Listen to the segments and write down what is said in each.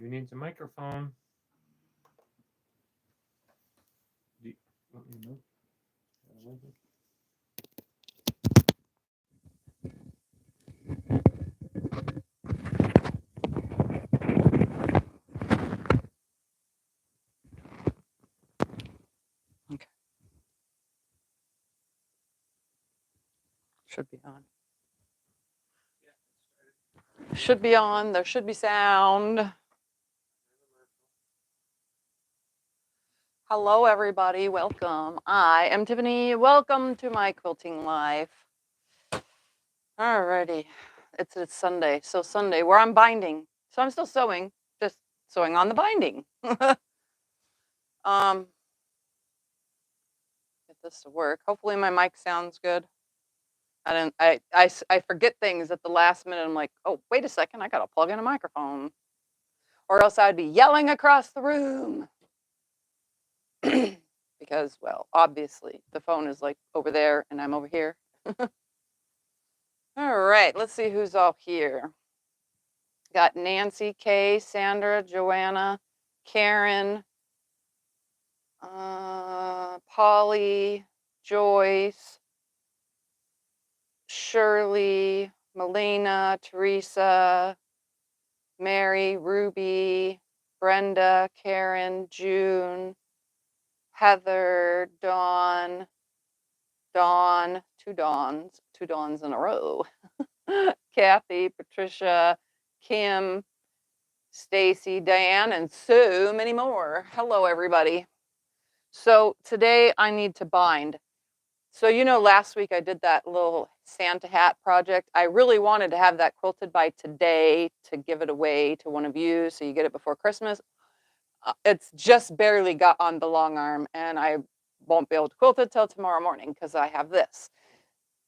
Who needs a microphone? Do you want me to move? Okay. Should be on. Should be on. There should be sound. Hello, everybody. Welcome. I am Tiffany. Welcome to my quilting life. Alrighty. It's Sunday. So Sunday, where I'm binding. So I'm still sewing, just sewing on the binding. Get this to work. Hopefully my mic sounds good. I forget things at the last minute. I'm like, oh, wait a second, I gotta plug in a microphone. Or else I'd be yelling across the room. Because, well, obviously the phone is like over there and I'm over here. All right, let's see who's all here. Got Nancy, Kay, Sandra, Joanna, Karen, Polly, Joyce, Shirley, Melina, Teresa, Mary, Ruby, Brenda, Karen, June, Heather, Dawn, two dawns in a row. Kathy, Patricia, Kim, Stacy, Diane, and so many more. Hello, everybody. So today I need to bind. So last week I did that little Santa hat project. I really wanted to have that quilted by today to give it away to one of you so you get it before Christmas. It's just barely got on the long arm and I won't be able to quilt it till tomorrow morning because I have this.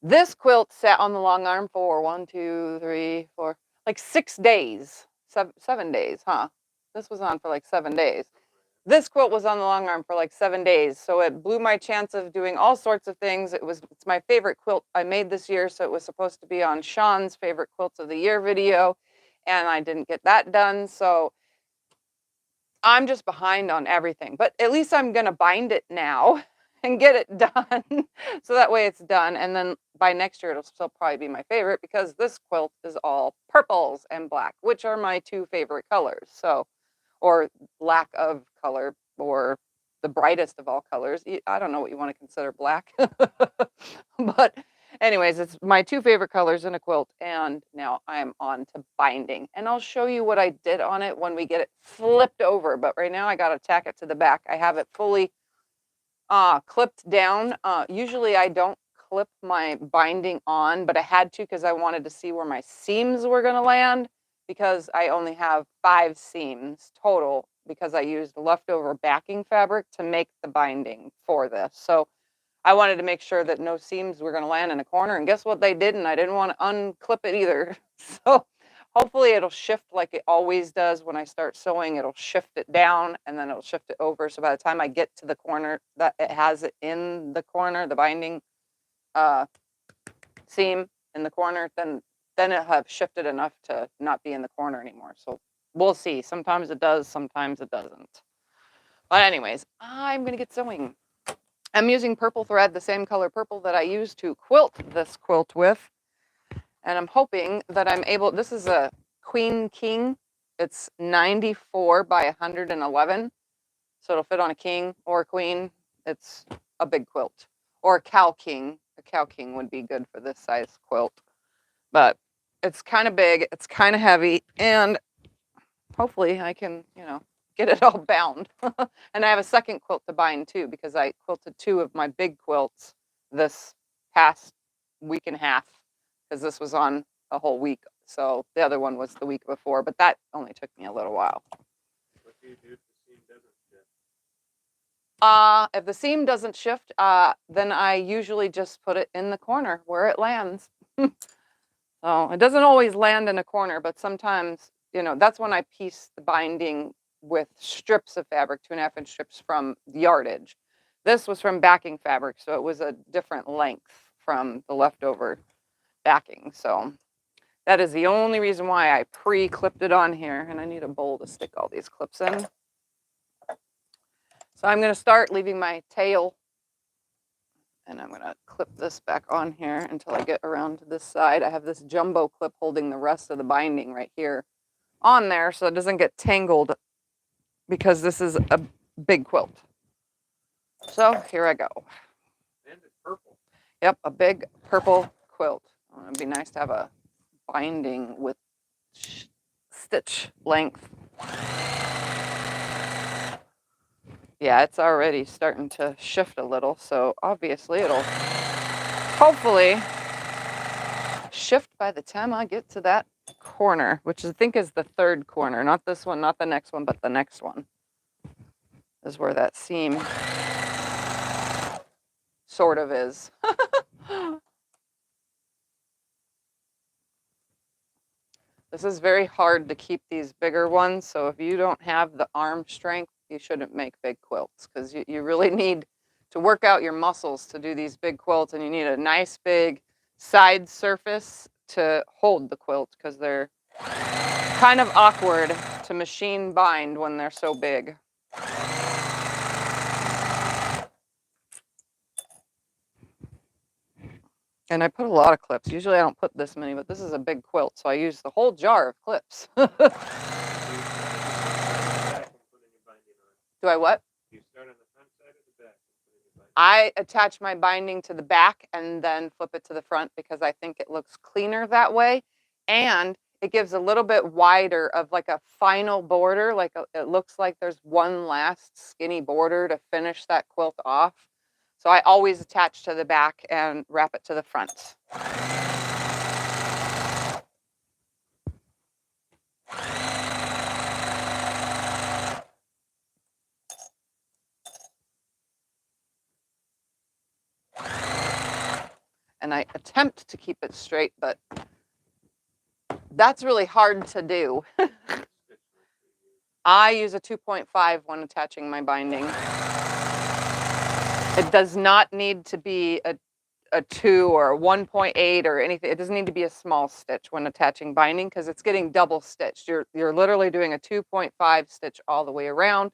This quilt sat on the long arm for 1, 2, 3, 4, like 6 days, 7 days, huh? This was on for like 7 days. This quilt was on the long arm for like 7 days, so it blew my chance of doing all sorts of things. It's my favorite quilt I made this year, so it was supposed to be on Sean's favorite quilts of the year video, and I didn't get that done, so I'm just behind on everything. But at least I'm gonna bind it now and get it done, so that way it's done, and then by next year it'll still probably be my favorite because this quilt is all purples and black, which are my 2 favorite colors. So, or lack of color, or the brightest of all colors. I don't know what you want to consider black. But anyways, it's my 2 favorite colors in a quilt, and now I'm on to binding. And I'll show you what I did on it when we get it flipped over. But right now I got to tack it to the back. I have it fully clipped down. Usually I don't clip my binding on, but I had to because I wanted to see where my seams were going to land, because I only have 5 seams total because I used leftover backing fabric to make the binding for this. So I wanted to make sure that no seams were going to land in a corner, and guess what, they didn't. I didn't want to unclip it either. So hopefully it'll shift like it always does when I start sewing. It'll shift it down and then it'll shift it over. So by the time I get to the corner that it has it in the corner, the binding seam in the corner, then it'll have shifted enough to not be in the corner anymore. So we'll see. Sometimes it does, sometimes it doesn't. But anyways, I'm going to get sewing. I'm using purple thread, the same color purple that I used to quilt this quilt with. And I'm hoping that I'm able, this is a Queen King. It's 94 by 111. So it'll fit on a king or a queen. It's a big quilt. Or a cow king. A cow king would be good for this size quilt. But it's kind of big, it's kind of heavy, and hopefully I can, get it all bound. And I have a second quilt to bind too, because I quilted 2 of my big quilts this past week and a half, because this was on a whole week. So the other one was the week before, but that only took me a little while. What do you do if the seam doesn't shift? If the seam doesn't shift, then I usually just put it in the corner where it lands. So it doesn't always land in a corner, but sometimes, that's when I piece the binding with strips of fabric, 2.5-inch strips from yardage. This was from backing fabric, so it was a different length from the leftover backing. So That is the only reason why I pre-clipped it on here, and I need a bowl to stick all these clips in. So I'm going to start leaving my tail, and I'm going to clip this back on here until I get around to this side. I have this jumbo clip holding the rest of the binding right here on there so it doesn't get tangled because this is a big quilt. So here I go. And it's purple. Yep, a big purple quilt. It'd be nice to have a binding with stitch length. Yeah, it's already starting to shift a little, so obviously it'll hopefully shift by the time I get to that corner, which I think is the third corner, not this one, not the next one, but the next one is where that seam sort of is. This is very hard to keep these bigger ones, so if you don't have the arm strength, you shouldn't make big quilts because you really need to work out your muscles to do these big quilts, and you need a nice big side surface to hold the quilt because they're kind of awkward to machine bind when they're so big. And I put a lot of clips. Usually I don't put this many, but this is a big quilt, so I use the whole jar of clips. Do I what? Do you start on the front side or the back? I attach my binding to the back and then flip it to the front because I think it looks cleaner that way. And it gives a little bit wider of like a final border. It looks like there's one last skinny border to finish that quilt off. So I always attach to the back and wrap it to the front. And I attempt to keep it straight, but that's really hard to do. I use a 2.5 when attaching my binding. It does not need to be a 2 or a 1.8 or anything. It doesn't need to be a small stitch when attaching binding because it's getting double stitched. You're literally doing a 2.5 stitch all the way around,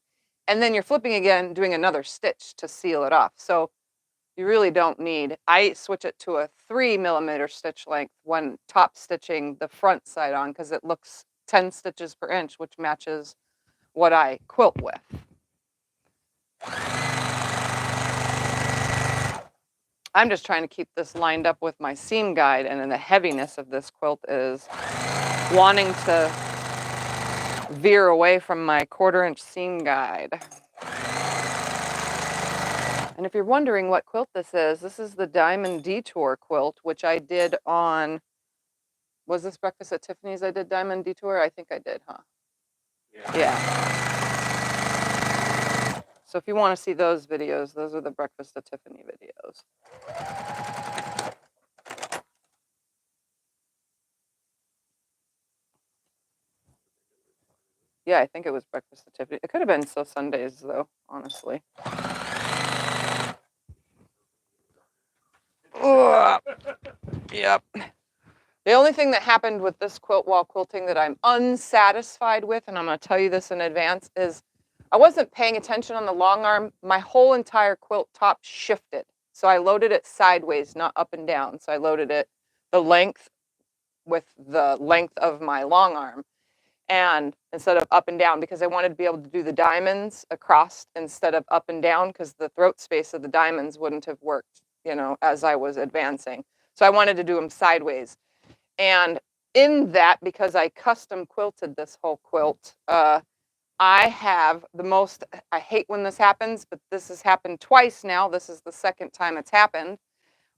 and then you're flipping again, doing another stitch to seal it off. So you really don't need. I switch it to a 3mm stitch length when top stitching the front side on because it looks 10 stitches per inch, which matches what I quilt with. I'm just trying to keep this lined up with my seam guide, and then the heaviness of this quilt is wanting to veer away from my 1/4-inch seam guide. And if you're wondering what quilt this is the Diamond Detour quilt, which I did on, was this Breakfast at Tiffany's I did Diamond Detour? I think I did, huh? Yeah. So if you want to see those videos, those are the Breakfast at Tiffany videos. Yeah, I think it was Breakfast at Tiffany. It could have been So Sundays, though, honestly. Yep. The only thing that happened with this quilt while quilting that I'm unsatisfied with, and I'm going to tell you this in advance, is I wasn't paying attention on the long arm. My whole entire quilt top shifted. So I loaded it sideways, not up and down. So I loaded it the length with the length of my long arm, and instead of up and down, because I wanted to be able to do the diamonds across instead of up and down, because the throat space of the diamonds wouldn't have worked, you know, as I was advancing. So I wanted to do them sideways. And in that, because I custom quilted this whole quilt, I have the most, I hate when this happens, but this has happened twice now. This is the second time it's happened.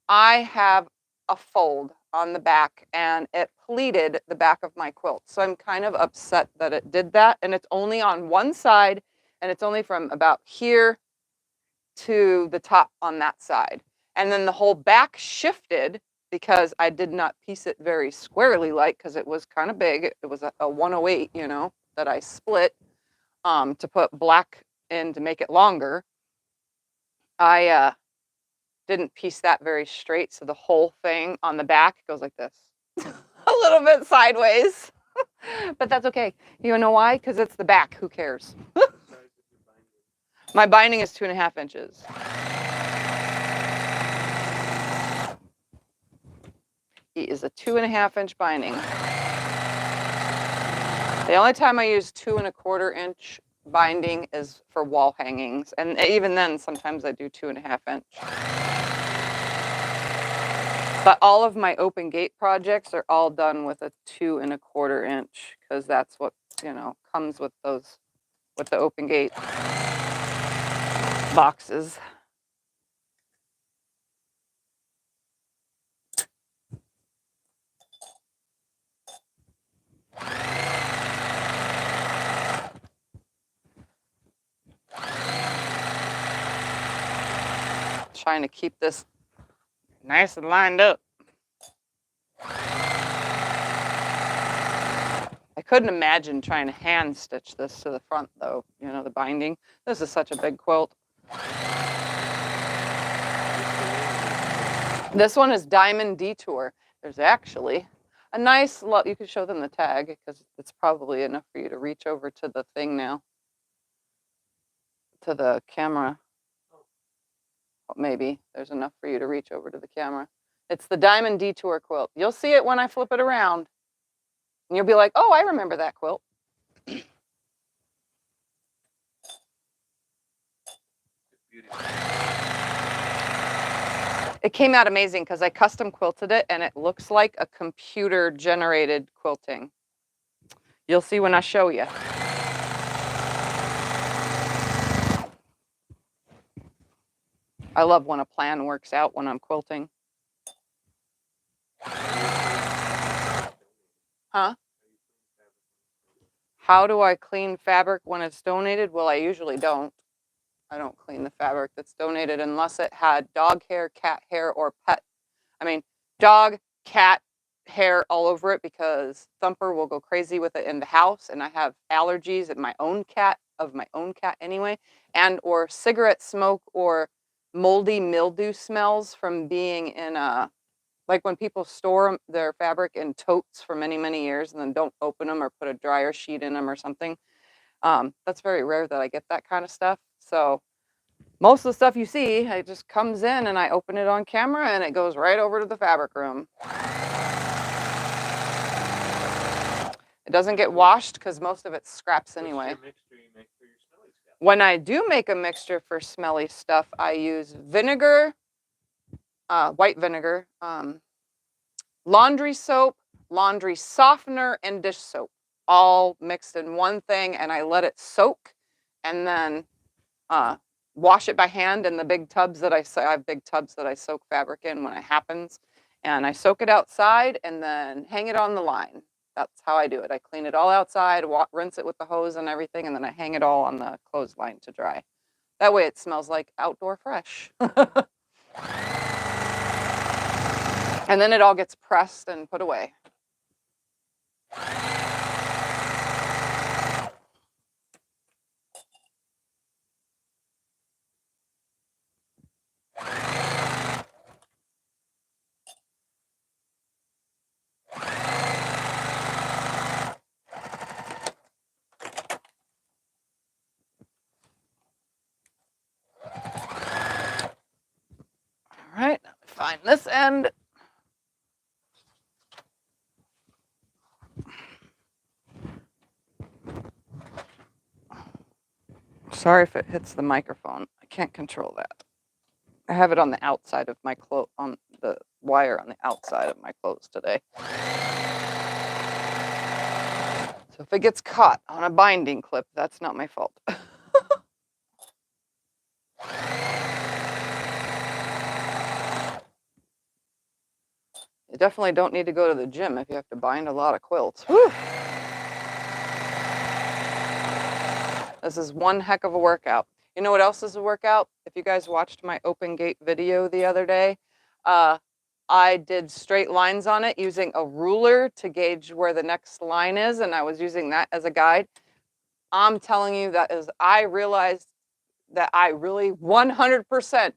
I have a fold on the back, and it pleated the back of my quilt. So I'm kind of upset that it did that. And it's only on one side, and it's only from about here to the top on that side. And then the whole back shifted because I did not piece it very squarely, like, because it was kind of big. It was a 108, you know, that I split to put black in to make it longer. I didn't piece that very straight, so the whole thing on the back goes like this. little bit sideways, but that's okay. You know why? Because it's the back. Who cares? What size is your binder? My binding is 2.5 inches. It is a 2.5 inch binding. The only time I use 2.25 inch binding is for wall hangings, and even then, sometimes I do 2.5 inch. But all of my open gate projects are all done with a 2.25 inch, because that's what, you know, comes with those, with the open gate boxes. Trying to keep this nice and lined up. I couldn't imagine trying to hand stitch this to the front though, you know, the binding. This is such a big quilt. This one is Diamond Detour. There's actually a nice, you could show them the tag because it's probably enough for you to reach over to the thing now, to the camera. Maybe there's enough for you to reach over to the camera. It's the Diamond Detour quilt. You'll see it when I flip it around. And you'll be like, oh, I remember that quilt. It came out amazing because I custom quilted it and it looks like a computer generated quilting. You'll see when I show you. I love when a plan works out when I'm quilting. Huh? How do I clean fabric when it's donated? Well, I usually don't. I don't clean the fabric that's donated unless it had dog hair, cat hair, or pet. I mean, dog, cat hair all over it because Thumper will go crazy with it in the house, and I have allergies of my own cat anyway, and or cigarette smoke or moldy mildew smells from being in a, like when people store their fabric in totes for many, many years and then don't open them or put a dryer sheet in them or something. That's very rare that I get that kind of stuff. So most of the stuff you see, it just comes in and I open it on camera and it goes right over to the fabric room. It doesn't get washed because most of it's scraps anyway. What's your mixture you make for your smelly stuff? When I do make a mixture for smelly stuff, I use vinegar, white vinegar, laundry soap, laundry softener, and dish soap, all mixed in one thing, and I let it soak, and then wash it by hand in the big tubs that I have big tubs that I soak fabric in when it happens, and I soak it outside and then hang it on the line. That's how I do it. I clean it all outside, rinse it with the hose and everything, and then I hang it all on the clothesline to dry. That way it smells like outdoor fresh. And then it all gets pressed and put away. All right, find this end. Sorry if it hits the microphone. I can't control that. I have it on the outside of my clothes, on the wire on the outside of my clothes today. So if it gets caught on a binding clip, that's not my fault. You definitely don't need to go to the gym if you have to bind a lot of quilts. Whew. This is one heck of a workout. You know what else is a workout? If you guys watched my open gate video the other day, I did straight lines on it using a ruler to gauge where the next line is, and I was using that as a guide. I'm telling you, I realized that I really 100%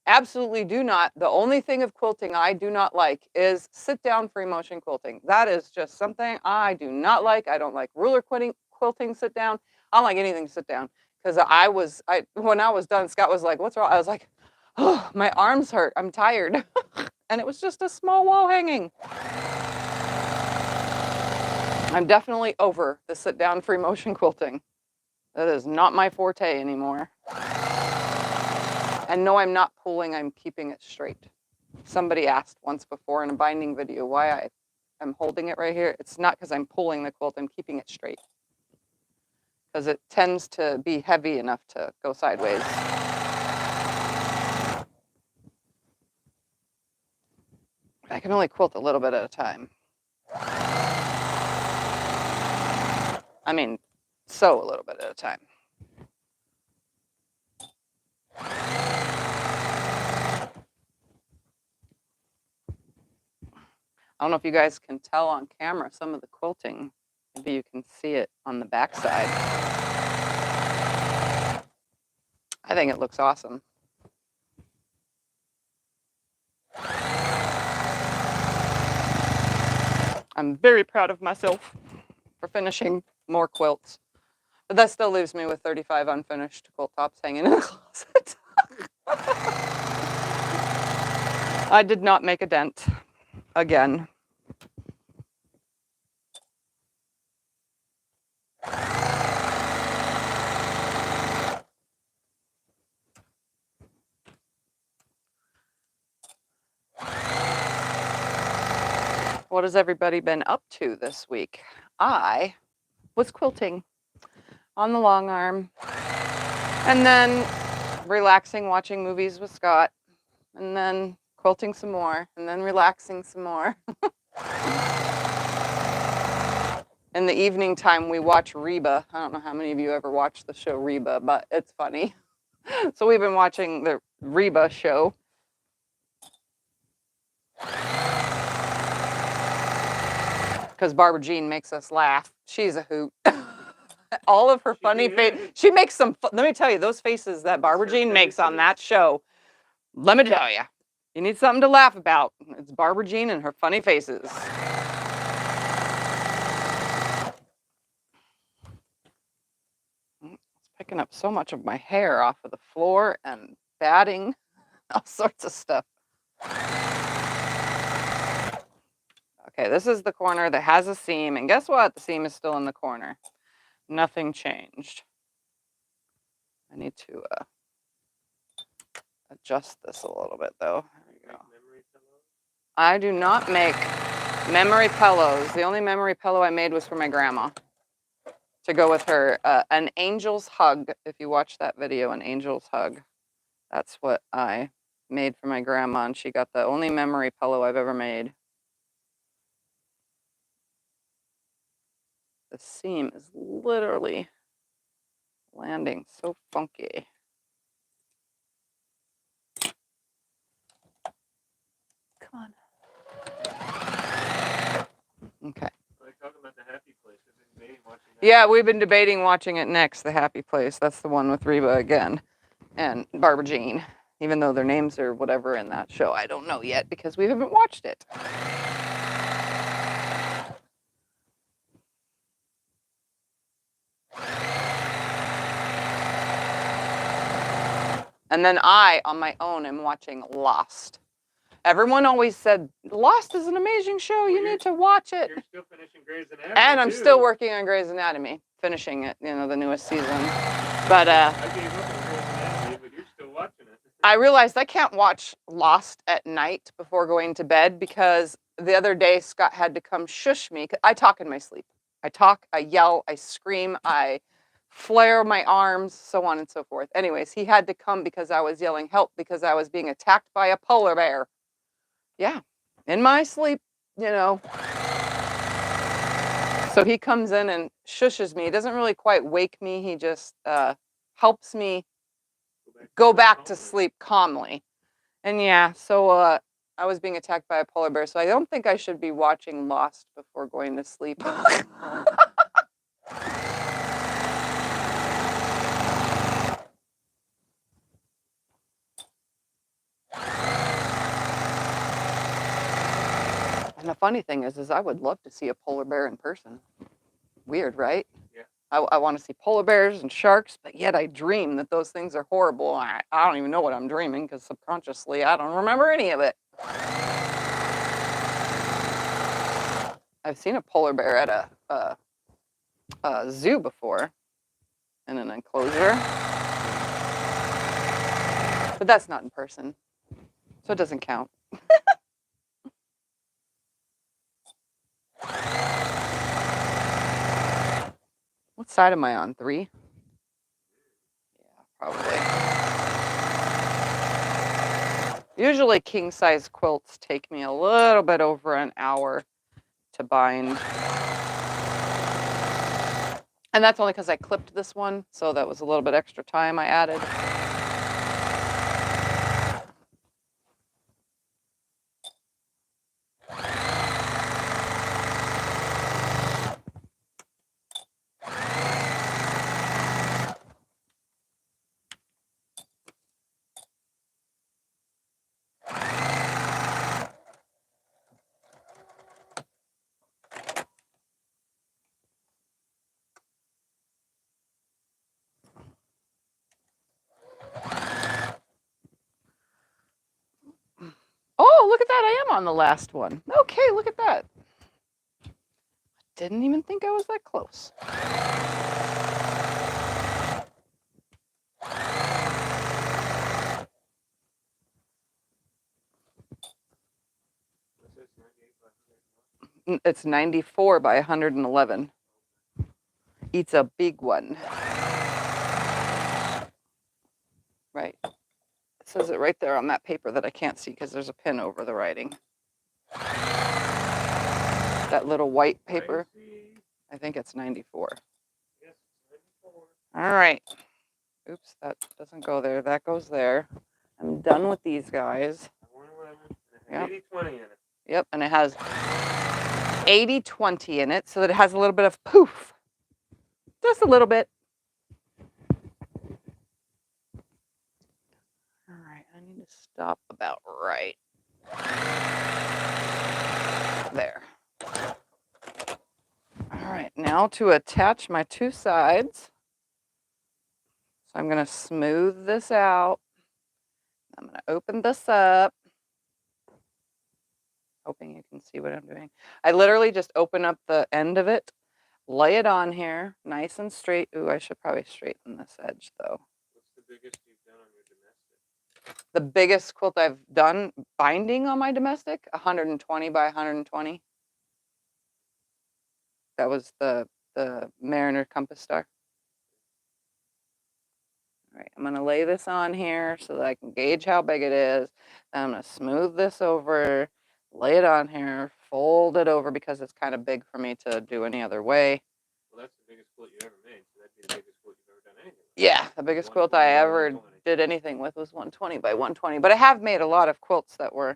absolutely do not. The only thing of quilting I do not like is sit down free motion quilting. That is just something I do not like. I don't like ruler quilting sit down. I don't like anything sit down. Because when I was done, Scott was like, "What's wrong?" I was like, "Oh, my arms hurt. I'm tired." And it was just a small wall hanging. I'm definitely over the sit down free motion quilting. That is not my forte anymore. And no, I'm not pulling, I'm keeping it straight. Somebody asked once before in a binding video why I am holding it right here. It's not because I'm pulling the quilt, I'm keeping it straight. Because it tends to be heavy enough to go sideways. I can only quilt a little bit at a time. I mean, sew a little bit at a time. I don't know if you guys can tell on camera some of the quilting. Maybe you can see it on the backside. I think it looks awesome. I'm very proud of myself for finishing more quilts. But that still leaves me with 35 unfinished quilt tops hanging in the closet. I did not make a dent again. What has everybody been up to this week? I was quilting on the long arm and then relaxing, watching movies with Scott, and then quilting some more, and then relaxing some more. In the evening time, we watch Reba. I don't know how many of you ever watched the show Reba, but it's funny. So we've been watching the Reba show. Because Barbara Jean makes us laugh. She's a hoot. All of her funny face. She makes some, let me tell you, those faces that Barbara Jean makes on that show, let me tell you, you need something to laugh about. It's Barbara Jean and her funny faces. It's picking up so much of my hair off of the floor and batting, all sorts of stuff. Okay, this is the corner that has a seam, and guess what? The seam is still in the corner. Nothing changed. I need to adjust this a little bit, though. There we go. I do not make memory pillows. The only memory pillow I made was for my grandma to go with her. An angel's hug. If you watch that video, an angel's hug. That's what I made for my grandma, and she got the only memory pillow I've ever made. The seam is literally landing so funky. Come on. Okay. Yeah, we've been debating watching it next, The Happy Place. That's the one with Reba again and Barbara Jean. Even though their names are whatever in that show, I don't know yet because we haven't watched it. And then I, on my own, am watching Lost. Everyone always said, Lost is an amazing show. You need to watch it. You're still finishing Grey's Anatomy. And I'm still working on Grey's Anatomy, finishing it, you know, the newest season. But I gave up on Grey's Anatomy, but you're still watching it. I realized I can't watch Lost at night before going to bed because the other day Scott had to come shush me. I talk in my sleep. I talk, I yell, I scream, I flare my arms, so on and so forth. Anyways, he had to come because I was yelling help because I was being attacked by a polar bear. Yeah, in my sleep, you know. So he comes in and shushes me. He doesn't really quite wake me. He just helps me go back to sleep calmly. And yeah, so I was being attacked by a polar bear, so I don't think I should be watching Lost before going to sleep. And the funny thing is I would love to see a polar bear in person. Weird, right? Yeah. I want to see polar bears and sharks, but yet I dream that those things are horrible. I don't even know what I'm dreaming because subconsciously I don't remember any of it. I've seen a polar bear at a zoo before in an enclosure, but that's not in person, so it doesn't count. What side am I on? 3? Yeah, probably. Usually king size quilts take me a little bit over an hour to bind. And that's only because I clipped this one, so that was a little bit extra time I added. Oh, look at that. I am on the last one. Okay, look at that. Didn't even think I was that close. It's 94 by 111. It's a big one. Right. It says it right there on that paper that I can't see because there's a pin over the writing. That little white paper. I think it's 94. Yes, 94. All right. Oops, that doesn't go there. That goes there. I'm done with these guys. 111. 80-20 in it. Yep, and it has 80-20 in it, so that it has a little bit of poof. Just a little bit. All right, I need to stop about right there. All right, now to attach my 2 sides. So I'm going to smooth this out. I'm going to open this up. Hoping you can see what I'm doing. I literally just open up the end of it, lay it on here, nice and straight. Ooh, I should probably straighten this edge though. What's the biggest you've done on your domestic? The biggest quilt I've done binding on my domestic, 120 by 120. That was the Mariner Compass Star. All right, I'm going to lay this on here so that I can gauge how big it is. Then I'm going to smooth this over, lay it on here, fold it over because it's kind of big for me to do any other way. Well, that's the biggest quilt you ever made, so that'd be the biggest quilt you've ever done anything with. Yeah, the biggest quilt I ever did anything with was 120 by 120. But I have made a lot of quilts that were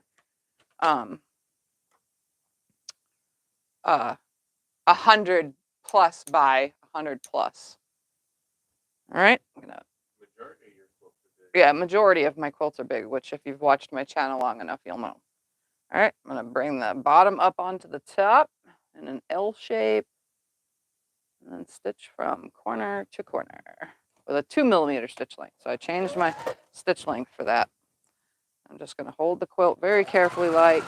100 plus by 100 plus. All right, I'm gonna. Majority of your quilts are big. Yeah, majority of my quilts are big, which if you've watched my channel long enough, you'll know. All right, I'm gonna bring the bottom up onto the top in an L shape, and then stitch from corner to corner with a 2mm stitch length. So I changed my stitch length for that. I'm just gonna hold the quilt very carefully like.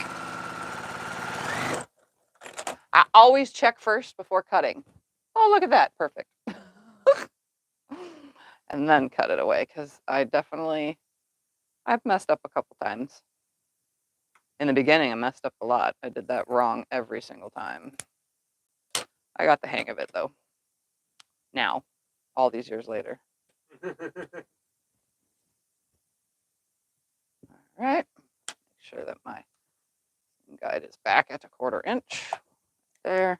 I always check first before cutting. Oh, look at that, perfect. And then cut it away because I've messed up a couple times. In the beginning, I messed up a lot. I did that wrong every single time. I got the hang of it though. Now, all these years later. All right, make sure that my guide is back at 1/4 inch. There.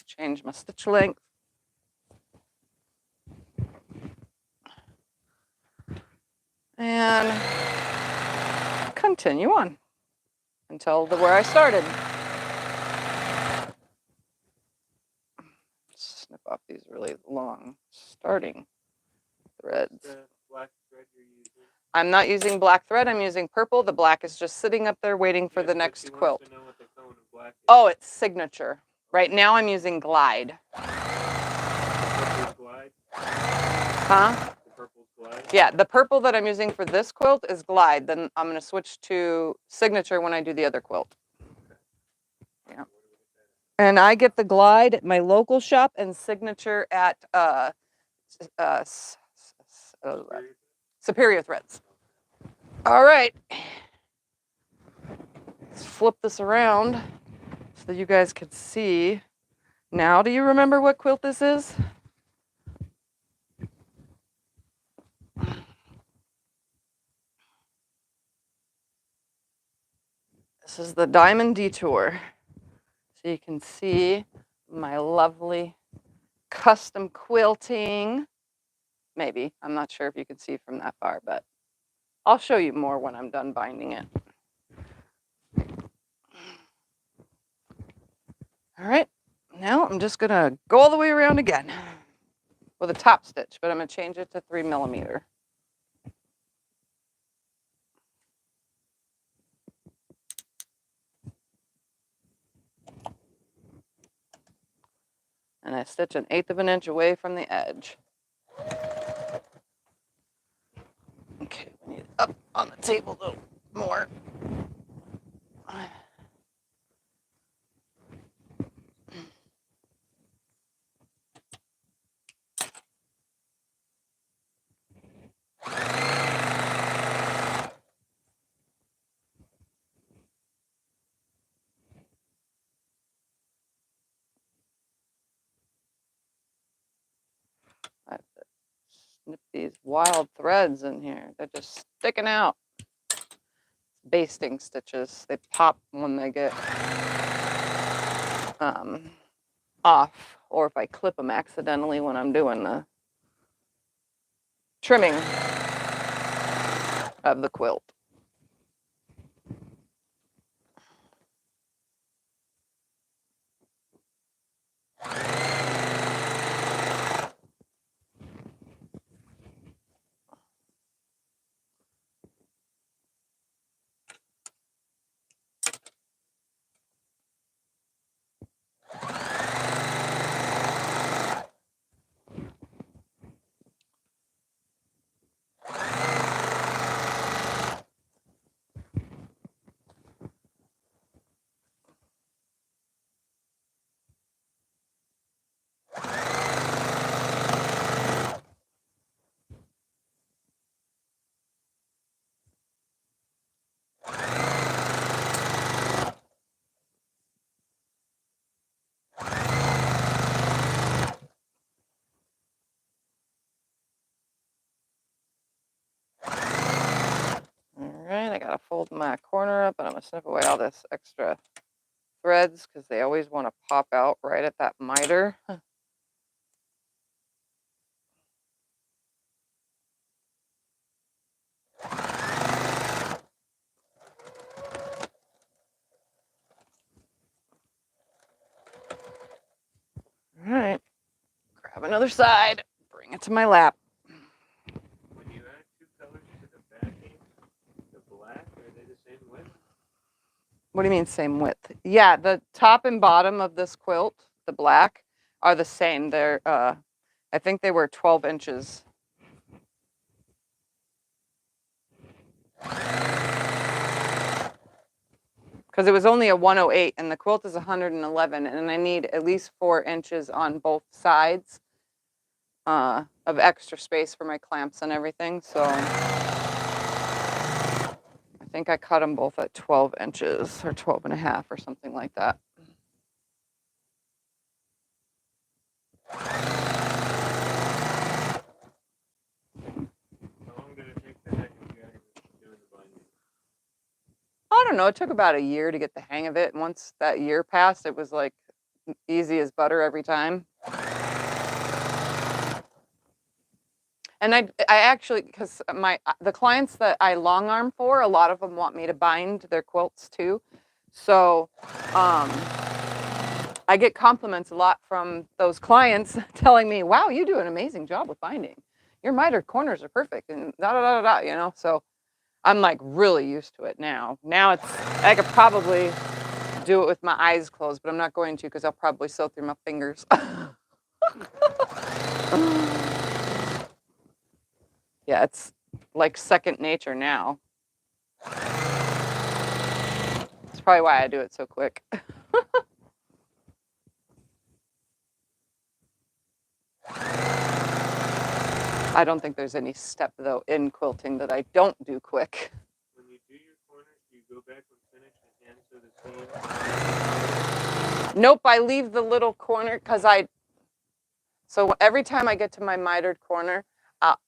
Change my stitch length. And continue on until where I started. Snip off these really long starting threads. The black thread you're using? I'm not using black thread, I'm using purple. The black is just sitting up there waiting for the next quilt. To know what black? Oh, it's Signature. Right now I'm using Glide. Purple's Glide? Huh? The purple's Glide? Yeah, the purple that I'm using for this quilt is Glide. Then I'm going to switch to Signature when I do the other quilt. Yeah. And I get the Glide at my local shop and Signature at Superior Threads. All right. Let's flip this around so that you guys can see. Now, do you remember what quilt this is? This is the Diamond Detour. So you can see my lovely custom quilting. Maybe. I'm not sure if you can see from that far, but I'll show you more when I'm done binding it. All right. Now I'm just going to go all the way around again with a top stitch, but I'm going to change it to 3mm. And I stitch 1/8 of an inch away from the edge. Okay, we need it up on the table a little more. I have to snip these wild threads in here. They're just sticking out. Basting stitches. They pop when they get off, or if I clip them accidentally when I'm doing the trimming of the quilt. All right, I gotta fold my corner up and I'm gonna snip away all this extra threads because they always want to pop out right at that miter. All right, grab another side, bring it to my lap. When you add two colors to the backing, the black, are they the same width? What do you mean same width? Yeah, the top and bottom of this quilt, the black, are the same. They're, I think they were 12 inches. Because it was only a 108 and the quilt is 111 and I need at least 4 inches on both sides of extra space for my clamps and everything. So I think I cut them both at 12 inches or 12 and a half or something like that. How long did it take the heck of you guys doing the binding? I don't know. It took about a year to get the hang of it. And once that year passed, it was like easy as butter every time. And I actually, because the clients that I long arm for, a lot of them want me to bind their quilts too. So I get compliments a lot from those clients telling me, wow, you do an amazing job with binding. Your miter corners are perfect and da da da da, you know. So I'm like really used to it now. Now I could probably do it with my eyes closed, but I'm not going to because I'll probably sew through my fingers. Yeah, it's like second nature now. That's probably why I do it so quick. I don't think there's any step, though, in quilting that I don't do quick. When you do your corners, do you go back when finished and hand sew the seam? Nope, I leave the little corner because so every time I get to my mitered corner,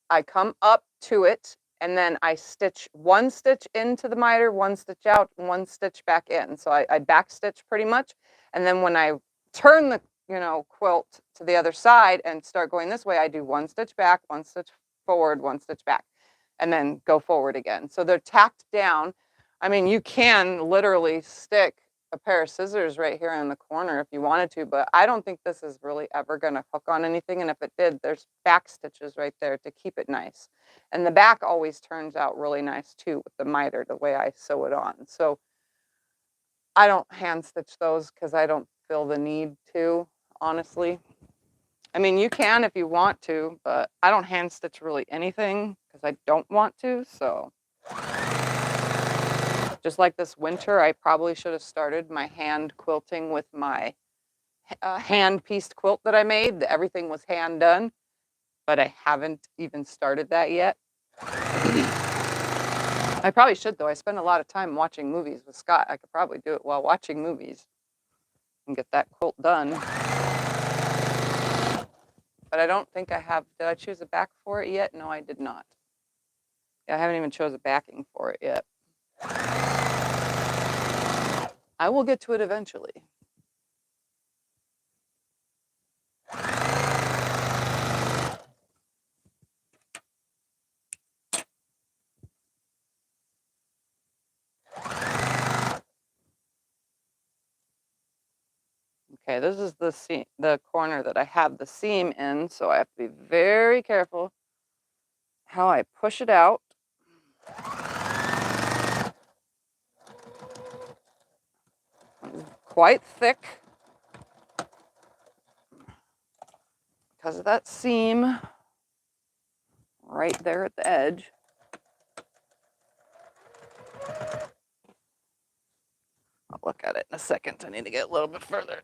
I come up to it and then I stitch one stitch into the miter, one stitch out, and one stitch back in. So I back stitch pretty much. And then when I turn the quilt to the other side and start going this way, I do one stitch back, one stitch forward, one stitch back, and then go forward again. So they're tacked down. I mean, you can literally stick a pair of scissors right here in the corner if you wanted to, but I don't think this is really ever going to hook on anything. And if it did, there's back stitches right there to keep it nice. And the back always turns out really nice too with the miter, the way I sew it on. So I don't hand stitch those because I don't feel the need to, honestly. I mean, you can if you want to, but I don't hand stitch really anything because I don't want to. So just like this winter, I probably should have started my hand quilting with my hand pieced quilt that I made. Everything was hand done, but I haven't even started that yet. I probably should, though. I spend a lot of time watching movies with Scott. I could probably do it while watching movies and get that quilt done. But I don't think I have. Did I choose a back for it yet? No, I did not. Yeah, I haven't even chose a backing for it yet. I will get to it eventually. Okay, this is the corner that I have the seam in, so I have to be very careful how I push it out. It's quite thick because of that seam right there at the edge. I'll look at it in a second. I need to get a little bit further.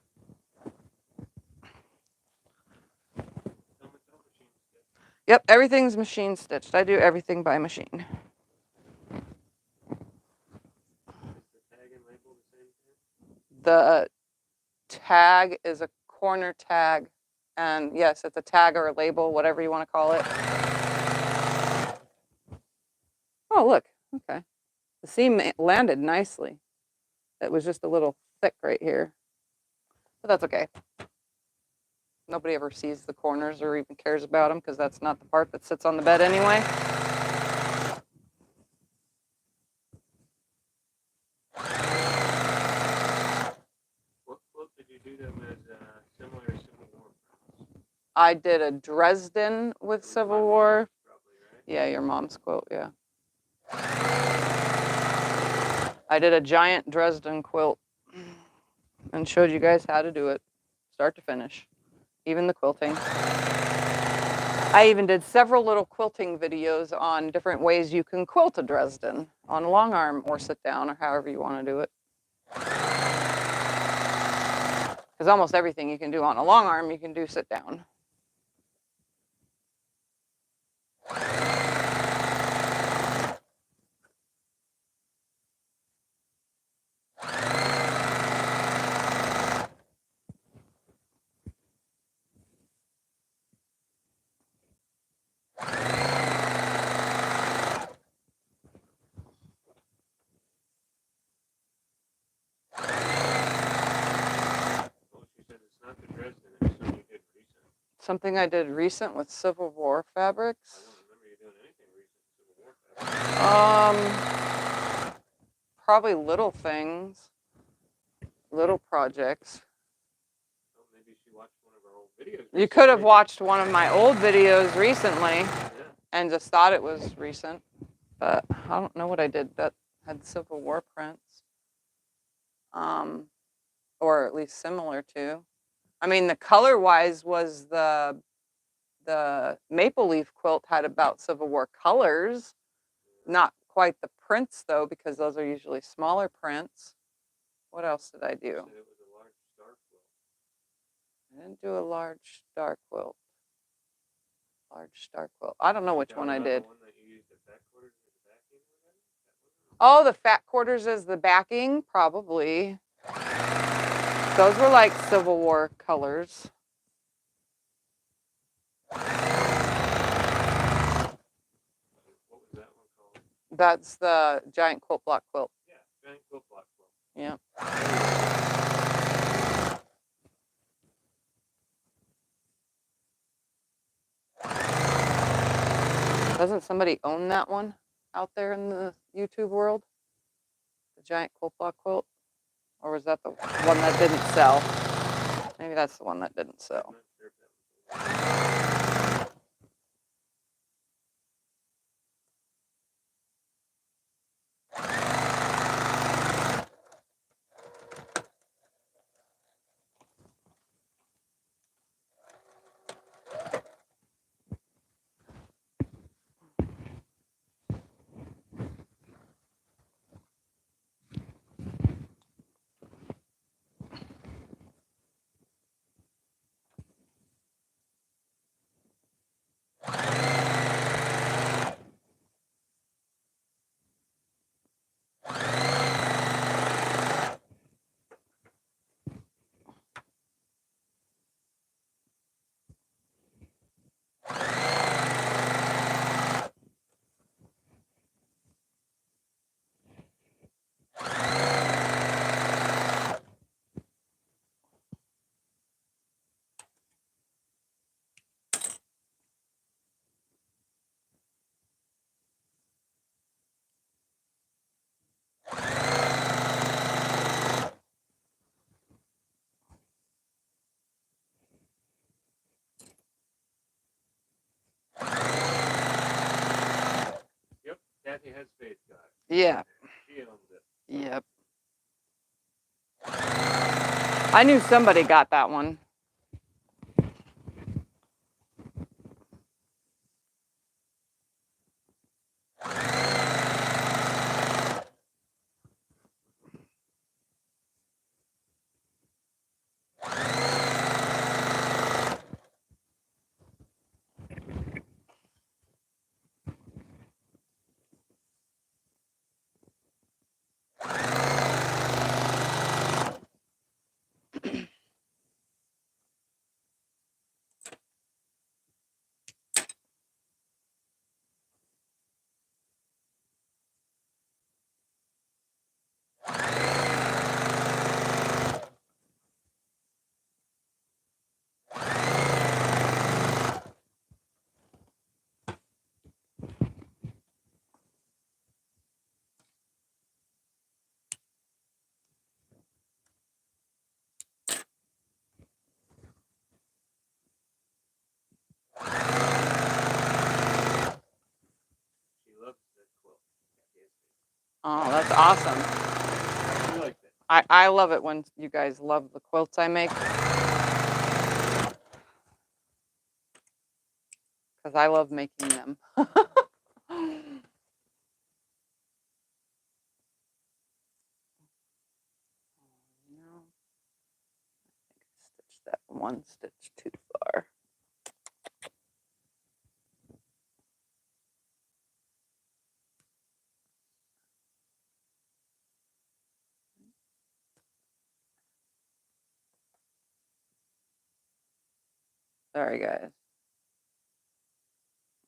Yep, everything's machine stitched. I do everything by machine. The tag is a corner tag, and yes, it's a tag or a label, whatever you want to call it. Oh, look, okay. The seam landed nicely. It was just a little thick right here, but that's okay. Nobody ever sees the corners or even cares about them because that's not the part that sits on the bed anyway. What quilt did you do that was similar to Civil War? I did a Dresden with Civil War. Probably, right? Yeah, your mom's quilt, yeah. I did a giant Dresden quilt and showed you guys how to do it, start to finish, even the quilting. I even did several little quilting videos on different ways you can quilt a Dresden on a long arm or sit down or however you want to do it. Because almost everything you can do on a long arm, you can do sit down. Something I did recent with Civil War fabrics. I don't remember you doing anything recent with Civil War fabrics. Probably little things, little projects. Well, maybe she watched one of our old videos. You could have watched one of my old videos recently and just thought it was recent, but I don't know what I did that had Civil War prints. or at least similar to. I mean, the color wise was the maple leaf quilt had about Civil War colors, not quite the prints though, because those are usually smaller prints. What else did I do? It was a large star quilt. I didn't do a large star quilt. Large star quilt. I don't know which one I did. The one that you used the fat quarters as the backing or whatever? Oh, the fat quarters as the backing? Probably. Those were like Civil War colors. What was that one called? That's the giant quilt block quilt. Yeah, giant quilt block quilt. Yeah. Doesn't somebody own that one out there in the YouTube world? The giant quilt block quilt? Or was that the one that didn't sell? Maybe that's the one that didn't sell. I'm not sure if that was Yep, Kathy has faith, guys. Yeah. She owns it. Yep. I knew somebody got that one. She loves this quilt. Kathy has faith. Oh, that's awesome. She likes it. I love it when you guys love the quilts I make. Because I love making them. No, I think I stitched that one stitch too far. Sorry, guys.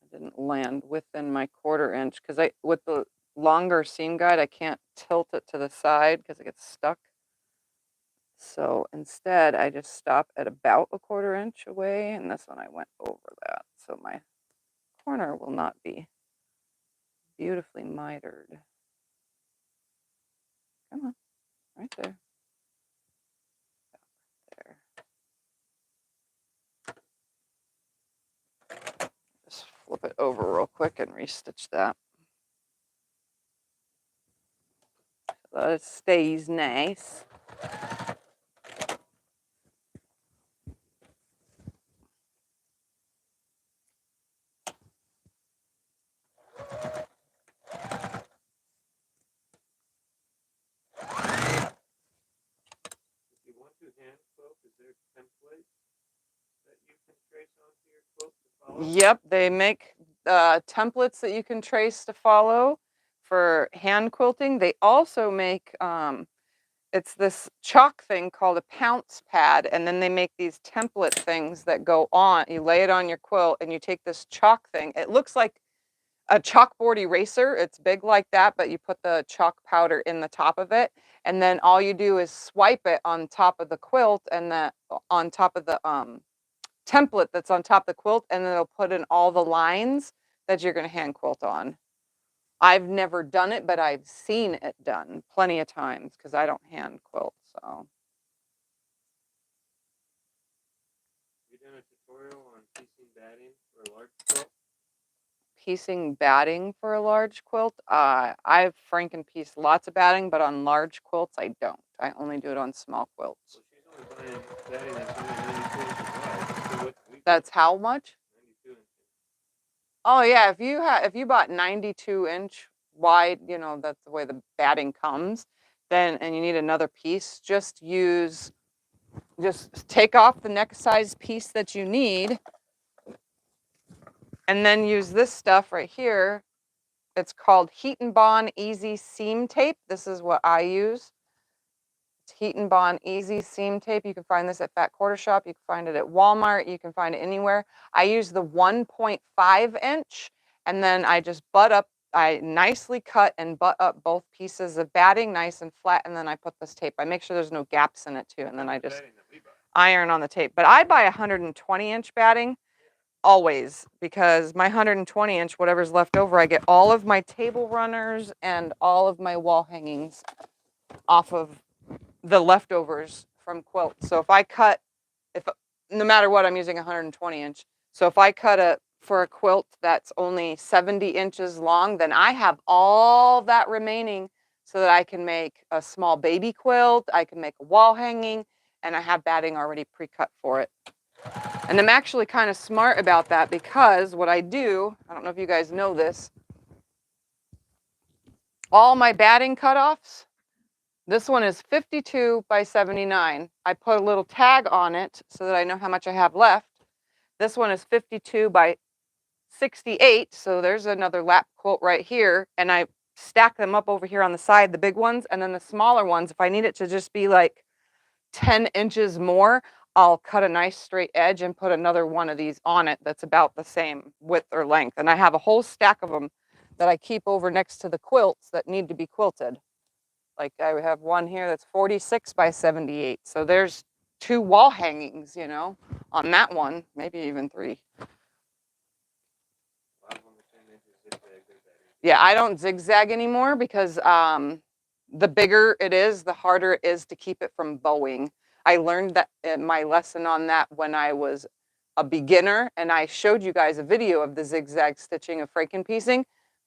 I didn't land within my 1/4 inch because with the longer seam guide, I can't tilt it to the side because it gets stuck. So instead, I just stop at about a 1/4 inch away, and this one I went over that. So my corner will not be beautifully mitered. Come on, right there. There. Just flip it over real quick and restitch that. So that it stays nice. hand quilt, is there templates that you can trace onto your quilt to follow? Yep, they make templates that you can trace to follow for hand quilting. They also make it's this chalk thing called a pounce pad, and then they make these template things that go on. You lay it on your quilt, and you take this chalk thing. It looks like a chalkboard eraser. It's big like that, but you put the chalk powder in the top of it, and then all you do is swipe it on top of the quilt and on top of the template that's on top of the quilt, and then it'll put in all the lines that you're going to hand quilt on. I've never done it, but I've seen it done plenty of times because I don't hand quilt. So You done a tutorial on piecing batting for a large quilt? piecing batting for a large quilt, I've franken pieced lots of batting, but on large quilts I don't. I only do it on small quilts. Well, she's only buying batting that's only 92 inches wide. So what That's how much? 92 inches. Oh yeah, if you bought 92-inch wide, you know, that's the way the batting comes, then and you need another piece, just take off the next size piece that you need and then use this stuff right here. It's called Heat and Bond Easy Seam Tape. This is what I use. It's Heat and Bond Easy Seam Tape. You can find this at Fat Quarter Shop. You can find it at Walmart. You can find it anywhere. I use the 1.5 inch, and then I nicely cut and butt up both pieces of batting nice and flat, and then I put this tape. I make sure there's no gaps in it too, and then I just iron on the tape. But I buy 120-inch batting always, because my 120-inch, whatever's left over, I get all of my table runners and all of my wall hangings off of the leftovers from quilts. So no matter what, I'm using 120-inch. So if I cut for a quilt that's only 70 inches long, then I have all that remaining so that I can make a small baby quilt, I can make a wall hanging, and I have batting already pre-cut for it. And I'm actually kind of smart about that, because what I do, I don't know if you guys know this, all my batting cutoffs, this one is 52 by 79. I put a little tag on it so that I know how much I have left. This one is 52 by 68, so there's another lap quilt right here, and I stack them up over here on the side, the big ones, and then the smaller ones, if I need it to just be like 10 inches more, I'll cut a nice straight edge and put another one of these on it that's about the same width or length. And I have a whole stack of them that I keep over next to the quilts that need to be quilted. Like I have one here that's 46 by 78. So there's 2 wall hangings, you know, on that one, maybe even 3. Yeah, I don't zigzag anymore because the bigger it is, the harder it is to keep it from bowing. I learned that my lesson on that when I was a beginner, and I showed you guys a video of the zigzag stitching of franken piecing.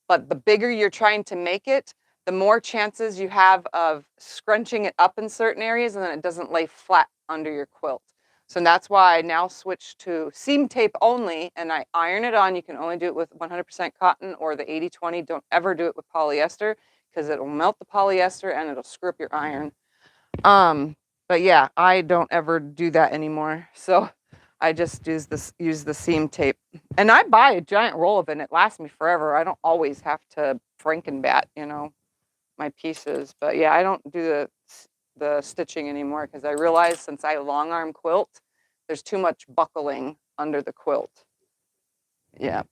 But the bigger you're trying to make it, the more chances you have of scrunching it up in certain areas, and then it doesn't lay flat under your quilt. So that's why I now switch to seam tape only, and I iron it on. You can only do it with 100% cotton or the 80-20. Don't ever do it with polyester, because it'll melt the polyester and it'll screw up your iron. But yeah, I don't ever do that anymore. So I just use the seam tape. And I buy a giant roll of it, and it lasts me forever. I don't always have to frankenbat, you know, my pieces. But yeah, I don't do the stitching anymore, because I realized since I long arm quilt, there's too much buckling under the quilt. Yeah.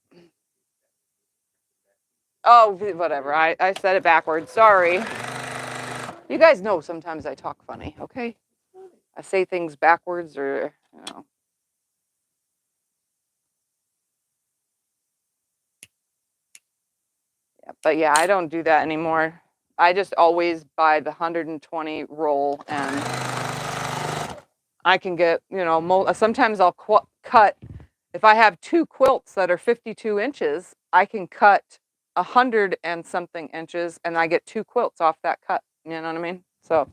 Oh, whatever. I said it backwards. Sorry. You guys know sometimes I talk funny, okay? I say things backwards, or, you know. Yeah, but yeah, I don't do that anymore. I just always buy the 120 roll, and I can get, you know, sometimes I'll cut, if I have 2 quilts that are 52 inches, I can cut 100 and something inches, and I get 2 quilts off that cut. You know what I mean? So,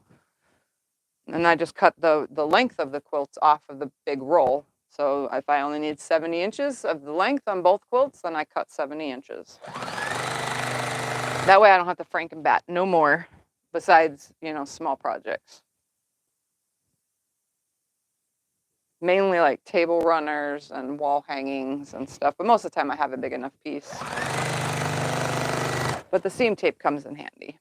and I just cut the length of the quilts off of the big roll. So if I only need 70 inches of the length on both quilts, then I cut 70 inches. That way I don't have to frankenbat no more, besides, you know, small projects. mainly like table runners and wall hangings and stuff, but most of the time I have a big enough piece. But the seam tape comes in handy.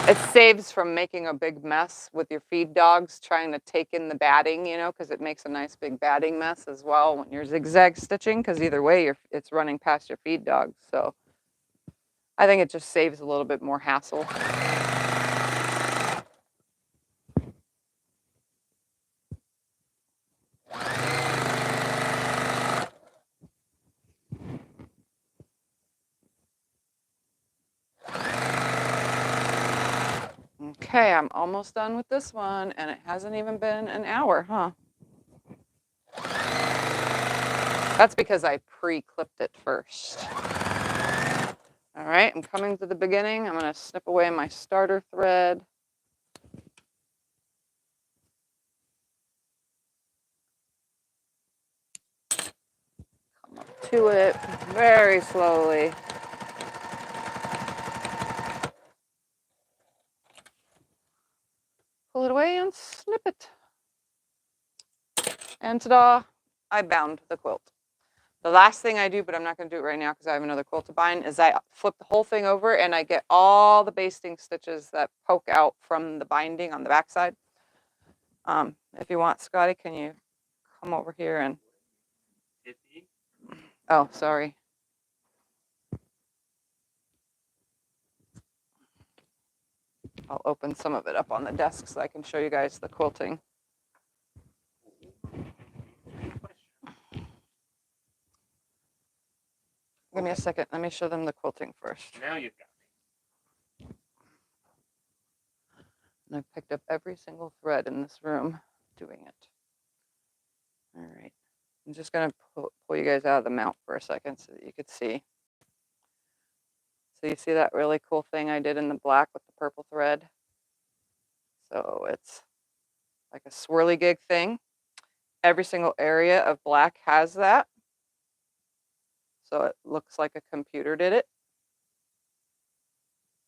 It saves from making a big mess with your feed dogs trying to take in the batting, you know, because it makes a nice big batting mess as well when you're zigzag stitching, because either way it's running past your feed dogs. So I think it just saves a little bit more hassle. Okay, I'm almost done with this one, and it hasn't even been an hour, huh? That's because I pre-clipped it first. All right, I'm coming to the beginning. I'm going to snip away my starter thread. Come up to it very slowly. Pull it away and snip it. And ta-da, I bound the quilt. The last thing I do, but I'm not going to do it right now because I have another quilt to bind, is I flip the whole thing over and I get all the basting stitches that poke out from the binding on the back side. If you want, Scotty, can you come over here and... Oh, sorry. I'll open some of it up on the desk so I can show you guys the quilting. Give me a second. Let me show them the quilting first. Now you've got me. And I've picked up every single thread in this room doing it. All right. I'm just going to pull you guys out of the mount for a second so that you could see. So you see that really cool thing I did in the black with the purple thread? So it's like a swirly gig thing. Every single area of black has that. So it looks like a computer did it.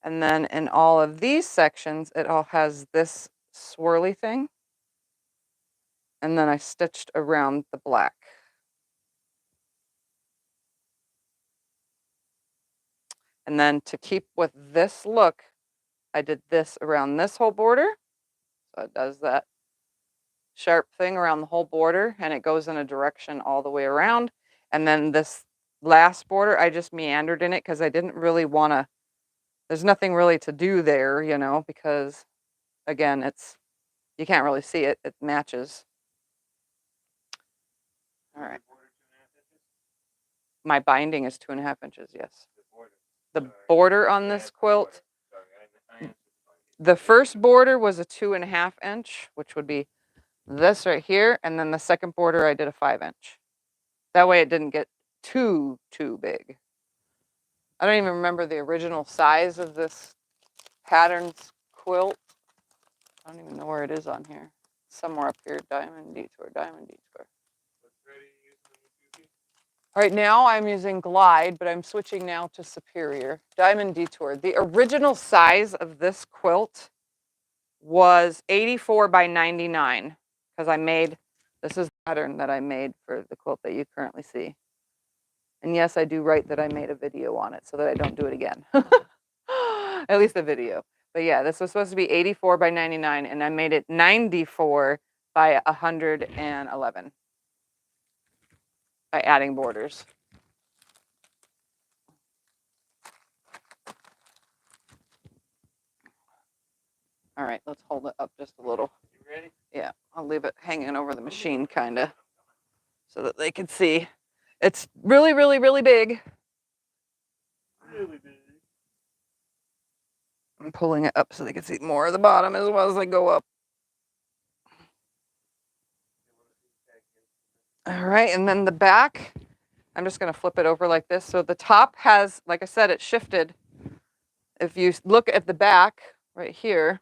And then in all of these sections, it all has this swirly thing. And then I stitched around the black. And then to keep with this look, I did this around this whole border. So it does that sharp thing around the whole border, and it goes in a direction all the way around. And then this last border, I just meandered in it because I didn't really want to, there's nothing really to do there, you know, because again, you can't really see it. It matches. All right. My binding is 2.5 inches, yes. The border on this quilt, the first border was a 2.5 inch, which would be this right here. And then the second border, I did a 5 inch. That way it didn't get too big. I don't even remember the original size of this patterns quilt. I don't even know where it is on here. Somewhere up here, diamond detour, diamond detour. Right now I'm using Glide, but I'm switching now to Superior. Diamond Detour. The original size of this quilt was 84 by 99 because I made, this is the pattern that I made for the quilt that you currently see. And yes, I do write that I made a video on it so that I don't do it again. At least a video. But yeah, this was supposed to be 84 by 99 and I made it 94 by 111. By adding borders. All right, let's hold it up just a little. You ready? Yeah, I'll leave it hanging over the machine kind of so that they can see. It's really, really, really big. Really big. I'm pulling it up so they can see more of the bottom as well as I go up. All right, and then the back, I'm just going to flip it over like this. So the top has, like I said, it shifted. If you look at the back right here,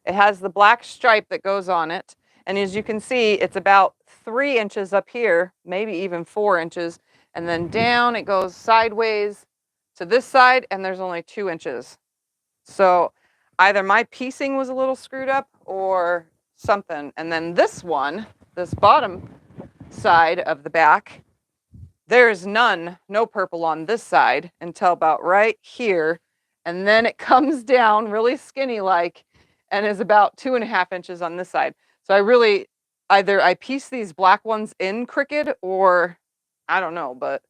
it has the black stripe that goes on it. And as you can see, it's about 3 inches up here, maybe even 4 inches. And then down, it goes sideways to this side, and there's only 2 inches. So either my piecing was a little screwed up or something. And then this one, this bottom side of the back, there's no purple on this side until about right here. And then it comes down really skinny like and is about 2.5 inches on this side. So I really, either I piece these black ones in crooked or I don't know, but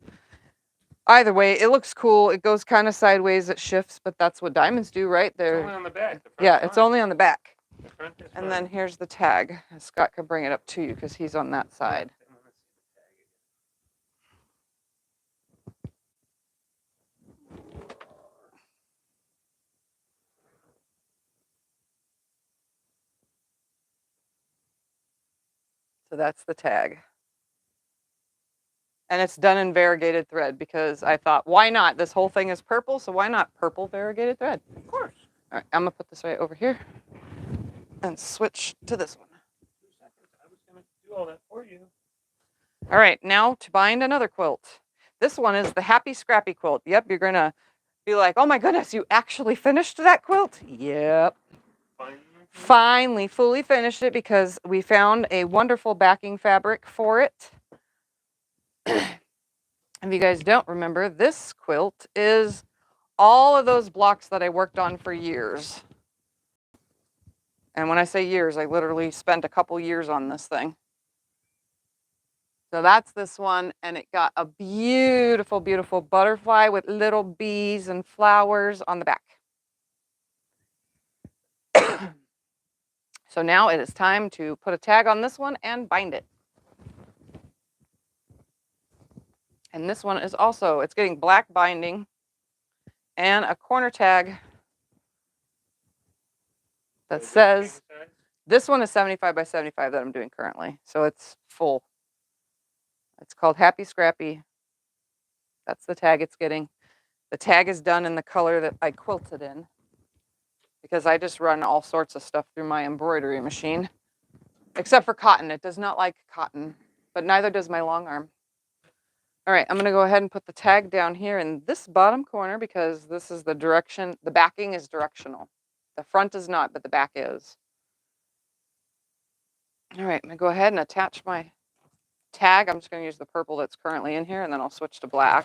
either way, it looks cool. It goes kind of sideways, it shifts, but that's what diamonds do, right? It's only on the back. The Yeah, front's it's fine. only on the back. The front is And fine. then here's the tag. Scott could bring it up to you because he's on that side. I wanna see the tag again. So that's the tag. And it's done in variegated thread because I thought, why not? This whole thing is purple, so why not purple variegated thread? Of course. All right, I'm gonna put this right over here and switch to this one. 2 seconds. I was gonna do all that for you. All right, now to bind another quilt. This one is the Happy Scrappy quilt. Yep, you're gonna be like, oh my goodness, you actually finished that quilt? Yep. Finally, fully finished it because we found a wonderful backing fabric for it. If you guys don't remember, this quilt is all of those blocks that I worked on for years. And when I say years, I literally spent a couple years on this thing. So that's this one, and it got a beautiful, beautiful butterfly with little bees and flowers on the back. So now it is time to put a tag on this one and bind it. And this one is also, it's getting black binding and a corner tag that says, this one is 75 by 75 that I'm doing currently. So it's full. It's called Happy Scrappy. That's the tag it's getting. The tag is done in the color that I quilted in because I just run all sorts of stuff through my embroidery machine, except for cotton. It does not like cotton, but neither does my long arm. All right, I'm going to go ahead and put the tag down here in this bottom corner because this is the direction. The backing is directional. The front is not, but the back is. All right, I'm going to go ahead and attach my tag. I'm just going to use the purple that's currently in here, and then I'll switch to black.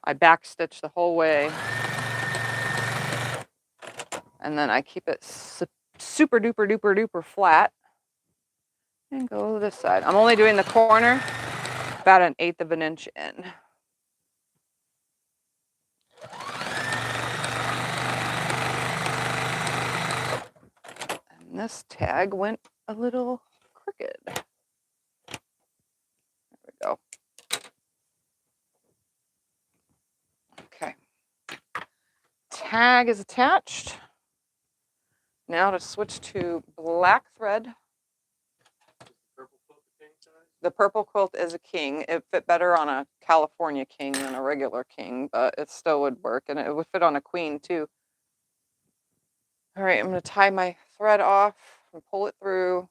I backstitch the whole way. And then I keep it super duper duper duper flat. And go to this side. I'm only doing the corner about 1/8 of an inch in. And this tag went a little crooked. There we go. Okay. Tag is attached. Now to switch to black thread. The purple quilt is a king. It fit better on a California king than a regular king, but it still would work, and it would fit on a queen too. All right, I'm going to tie my thread off and pull it through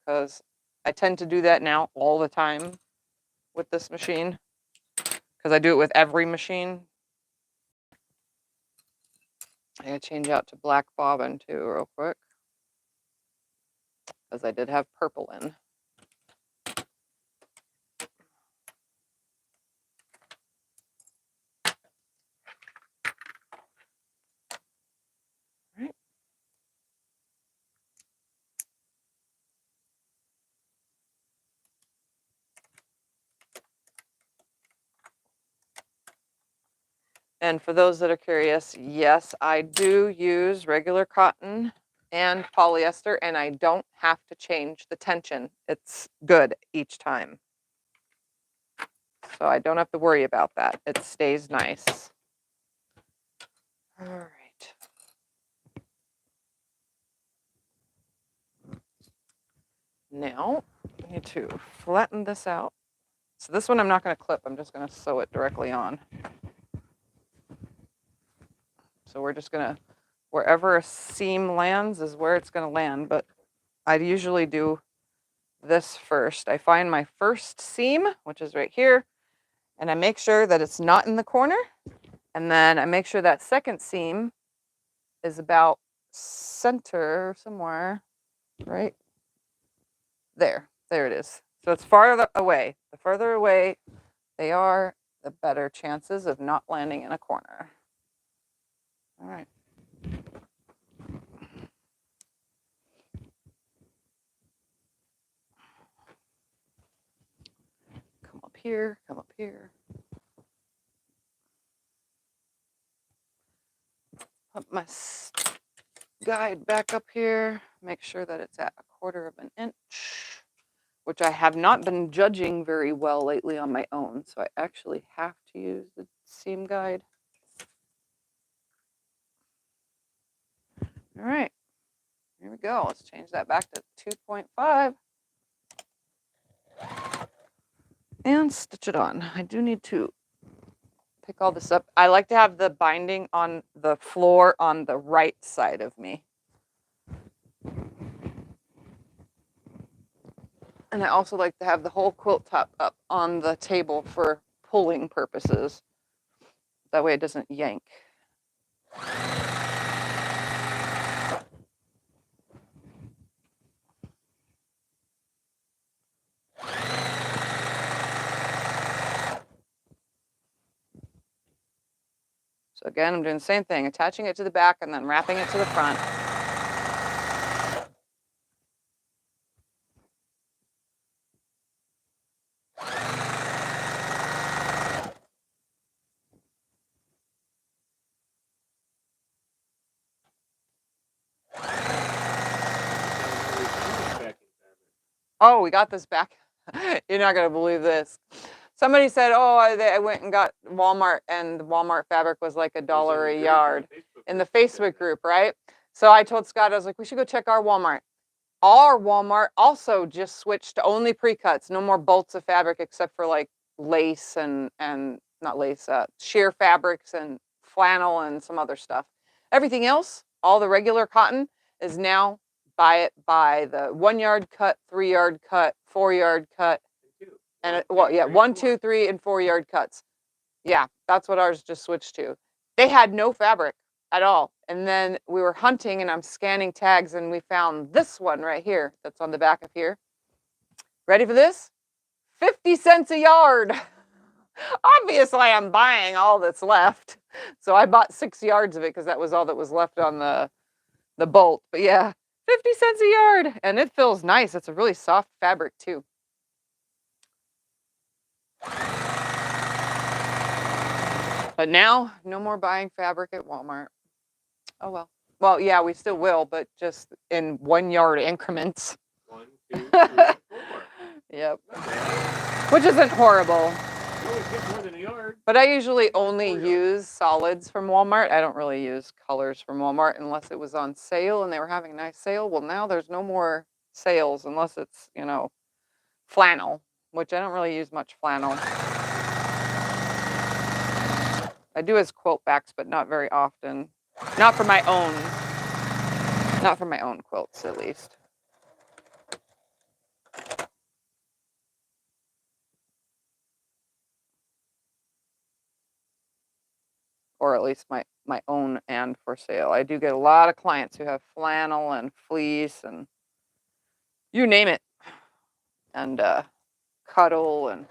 because I tend to do that now all the time with this machine because I do it with every machine. I gotta change out to black bobbin too real quick because I did have purple in. And for those that are curious, yes, I do use regular cotton and polyester, and I don't have to change the tension. It's good each time. So I don't have to worry about that. It stays nice. All right. Now I need to flatten this out. So this one I'm not going to clip. I'm just going to sew it directly on. So we're just going to, wherever a seam lands is where it's going to land. But I usually do this first. I find my first seam, which is right here, and I make sure that it's not in the corner. And then I make sure that second seam is about center somewhere, right? There it is. So it's farther away. The further away they are, the better chances of not landing in a corner. All right. Come up here, come up here. Put my guide back up here. Make sure that it's at 1/4 of an inch, which I have not been judging very well lately on my own. So I actually have to use the seam guide. All right, here we go. Let's change that back to 2.5 and stitch it on. I do need to pick all this up. I like to have the binding on the floor on the right side of me. And I also like to have the whole quilt top up on the table for pulling purposes. That way it doesn't yank. So again, I'm doing the same thing, attaching it to the back and then wrapping it to the front. Oh, we got this back. You're not going to believe this. Somebody said, oh, I went and got Walmart, and the Walmart fabric was like $1 a yard in the Facebook group, right? So I told Scott, I was like, we should go check our Walmart. Our Walmart also just switched to only pre-cuts, no more bolts of fabric except for like lace and not lace, sheer fabrics and flannel and some other stuff. Everything else, all the regular cotton, is now buy it by the 1 yard cut, 3 yard cut, 4 yard cut, and well, yeah, 1, 2, 3, and 4 yard cuts. Yeah, that's what ours just switched to. They had no fabric at all. And then we were hunting and I'm scanning tags and we found this one right here that's on the back of here. Ready for this? 50 cents a yard. Obviously, I'm buying all that's left. So I bought 6 yards of it because that was all that was left on the bolt. But yeah, 50 cents a yard. And it feels nice. It's a really soft fabric too. But now, no more buying fabric at Walmart. Oh well. Well, yeah, we still will, but just in 1 yard increments. 1, 2, 3, 4. Yep. Which isn't horrible. You always get more than a yard. But I usually only use solids from Walmart. I don't really use colors from Walmart unless it was on sale and they were having a nice sale. Well, now there's no more sales unless it's, you know, flannel, which I don't really use much flannel. I do as quilt backs, but not very often. Not for my own quilts, at least. Or at least my own and for sale. I do get a lot of clients who have flannel and fleece and you name it. And cuddle, and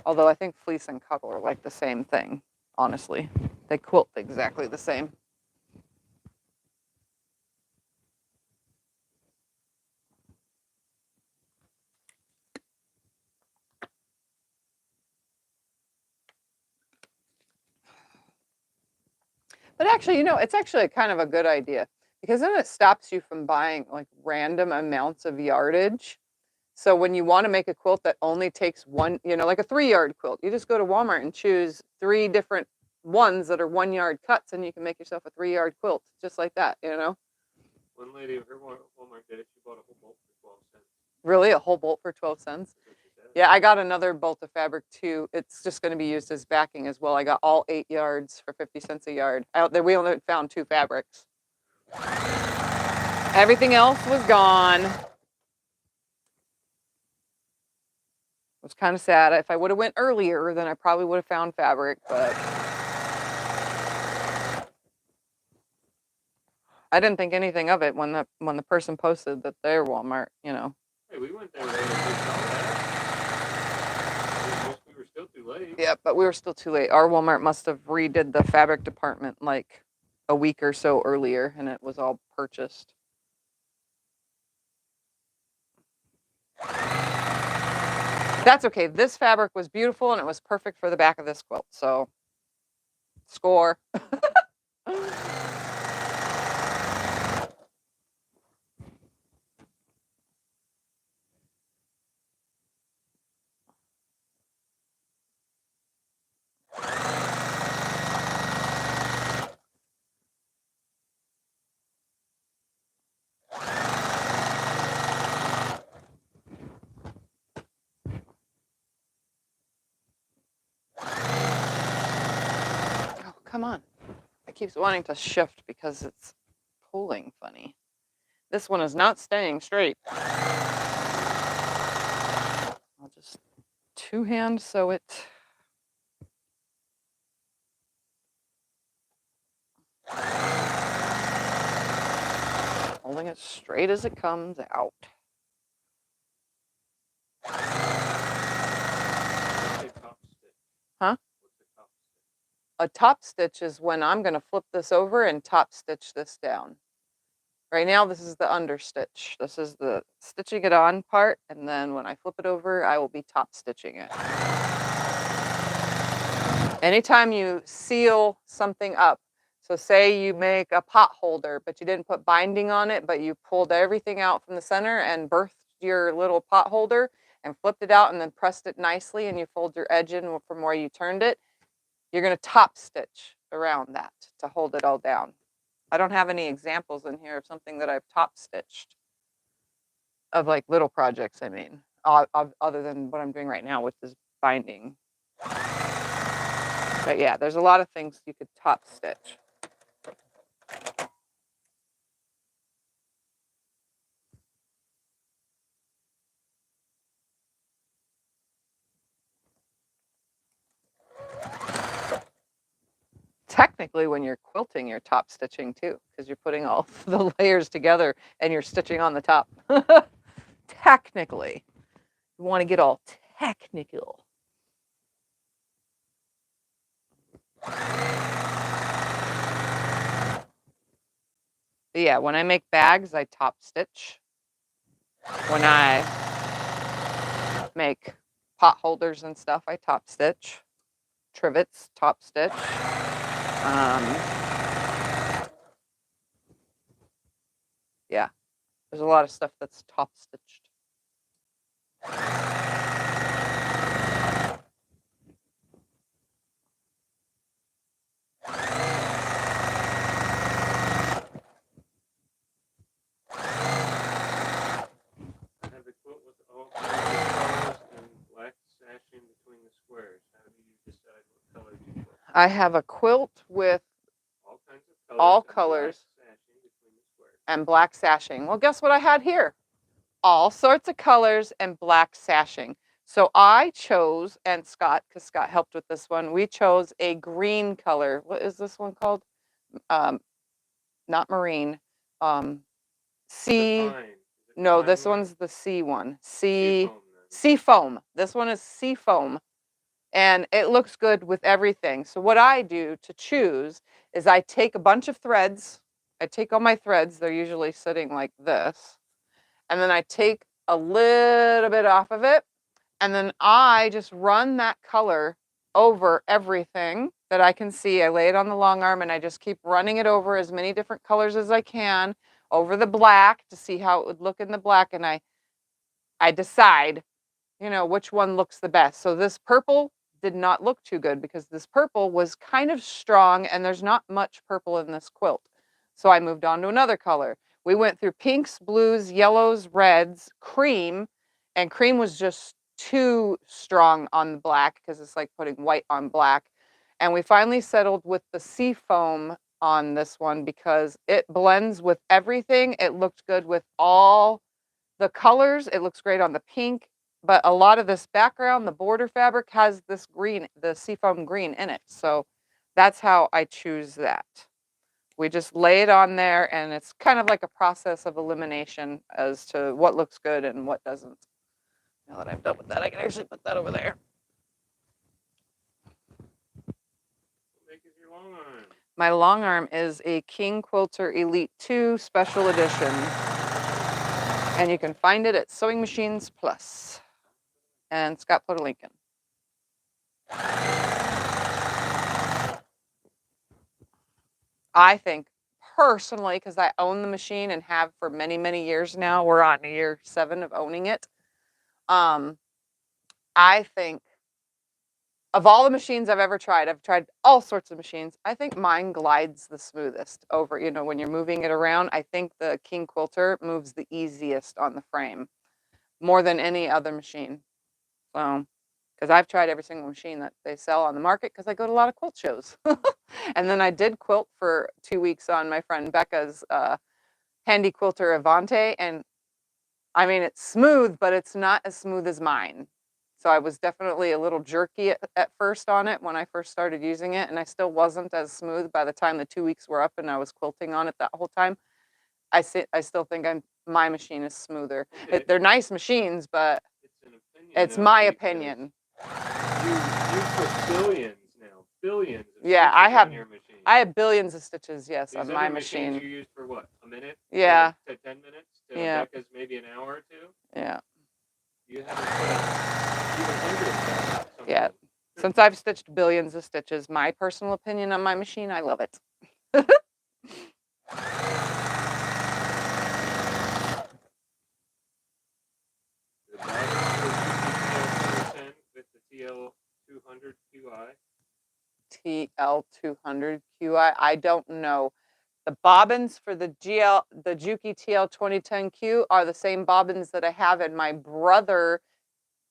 although I think fleece and cuddle are like the same thing, honestly. They quilt exactly the same. But actually, you know, it's actually kind of a good idea because then it stops you from buying like random amounts of yardage. So when you want to make a quilt that only takes one, you know, like a 3 yard quilt, you just go to Walmart and choose 3 different ones that are 1 yard cuts and you can make yourself a 3 yard quilt just like that, you know? One lady at her Walmart did it. She bought a whole bolt for 12 cents. Really? A whole bolt for 12 cents? Yeah, I got another bolt of fabric too. It's just going to be used as backing as well. I got all 8 yards for 50 cents a yard. We only found 2 fabrics. Everything else was gone. It was kind of sad. If I would have went earlier, then I probably would have found fabric, but I didn't think anything of it when the person posted that their Walmart, you know. Hey, we went there today and we saw that. We were still too late. Yeah, but we were still too late. Our Walmart must have redid the fabric department like a week or so earlier, and it was all purchased. That's okay. This fabric was beautiful, and it was perfect for the back of this quilt. So, score. Oh, come on. It keeps wanting to shift because it's pulling funny. This one is not staying straight. I'll just two-hand sew it. Holding it straight as it comes out. Huh? A top stitch is when I'm going to flip this over and top stitch this down. Right now, this is the understitch. This is the stitching it on part, and then when I flip it over, I will be top stitching it. Anytime you seal something up, so say you make a pot holder, but you didn't put binding on it, but you pulled everything out from the center and birthed your little pot holder and flipped it out and then pressed it nicely, and you fold your edge in from where you turned it, you're going to top stitch around that to hold it all down. I don't have any examples in here of something that I've top stitched of like little projects, I mean, other than what I'm doing right now, which is binding. But yeah, there's a lot of things you could top stitch. Technically, when you're quilting, you're top stitching too, because you're putting all the layers together and you're stitching on the top. Technically, you want to get all technical. But yeah, when I make bags, I top stitch. When I make pot holders and stuff, I top stitch. Trivets, top stitch. Yeah, there's a lot of stuff that's top stitched. I have a quilt with all colors and black sashing. Well, guess what I had here? All sorts of colors and black sashing. So I chose, and Scott, because Scott helped with this one, we chose a green color. What is this one called? Not marine. Sea. No, this one's the sea one. Sea foam. This one is sea foam. And it looks good with everything. So what I do to choose is I take a bunch of threads. I take all my threads. They're usually sitting like this. And then I take a little bit off of it. And then I just run that color over everything that I can see. I lay it on the long arm and I just keep running it over as many different colors as I can over the black to see how it would look in the black. And I decide, you know, which one looks the best. So this purple did not look too good because this purple was kind of strong and there's not much purple in this quilt. So I moved on to another color. We went through pinks, blues, yellows, reds, cream, and cream was just too strong on the black because it's like putting white on black. And we finally settled with the sea foam on this one because it blends with everything. It looked good with all the colors. It looks great on the pink, but a lot of this background, the border fabric has this green, the seafoam green in it. So that's how I choose that. We just lay it on there, and it's kind of like a process of elimination as to what looks good and what doesn't. Now that I'm done with that, I can actually put that over there. What make is your long arm? My long arm is a King Quilter Elite 2 Special Edition. And you can find it at SewingMachinesPlus. And Scott put a link in. I think personally, because I own the machine and have for many, many years now, we're on year 7 of owning it. I think of all the machines I've tried all sorts of machines. I think mine glides the smoothest over, when you're moving it around. I think the King Quilter moves the easiest on the frame more than any other machine. So, because I've tried every single machine that they sell on the market because I go to a lot of quilt shows. And then I did quilt for 2 weeks on my friend Becca's handy quilter Avante. And I mean, it's smooth, but it's not as smooth as mine. So I was definitely a little jerky at first on it when I first started using it. And I still wasn't as smooth by the time the 2 weeks were up and I was quilting on it that whole time. I still think my machine is smoother. Okay. They're nice machines, but It's an opinion. it's my opinion. You put billions now, billions of Yeah, stitches on your machine. I have billions of stitches, yes, These on my other machines machine. you use for what? A minute? Yeah. To 10 minutes? To Yeah. Becca's maybe an hour or two? Yeah. You haven't put even hundreds of them. Yeah. Since I've stitched billions of stitches, my personal opinion on my machine, I love it. The bottom with the TL200 QI. TL200 QI, I don't know. The bobbins for the Juki TL2010Q are the same bobbins that I have in my brother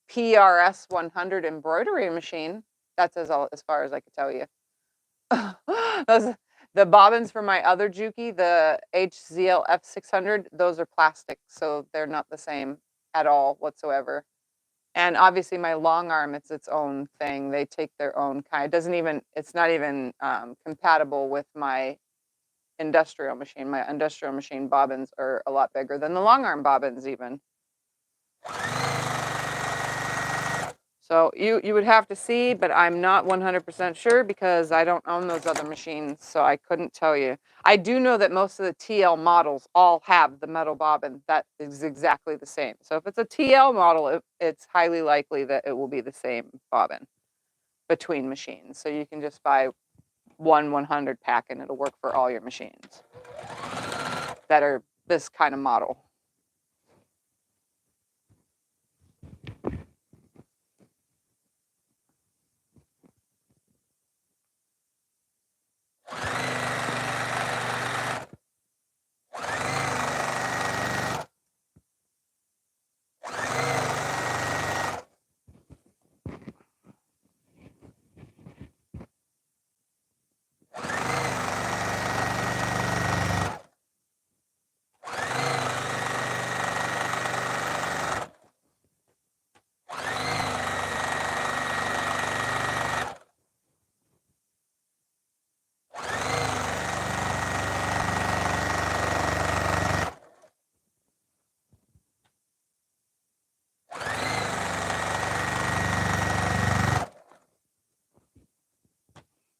PRS 100 embroidery machine. That's as far as I could tell you. The bobbins for my other Juki, the HZL F600, those are plastic, so they're not the same at all whatsoever. And obviously my long arm, it's its own thing. They take their own kind. It's not even compatible with my industrial machine. My industrial machine bobbins are a lot bigger than the long arm bobbins even. So you would have to see, but I'm not 100% sure because I don't own those other machines, so I couldn't tell you. I do know that most of the TL models all have the metal bobbin. That is exactly the same. So if it's a TL model, it's highly likely that it will be the same bobbin between machines. So you can just buy one 100 pack and it'll work for all your machines that are this kind of model.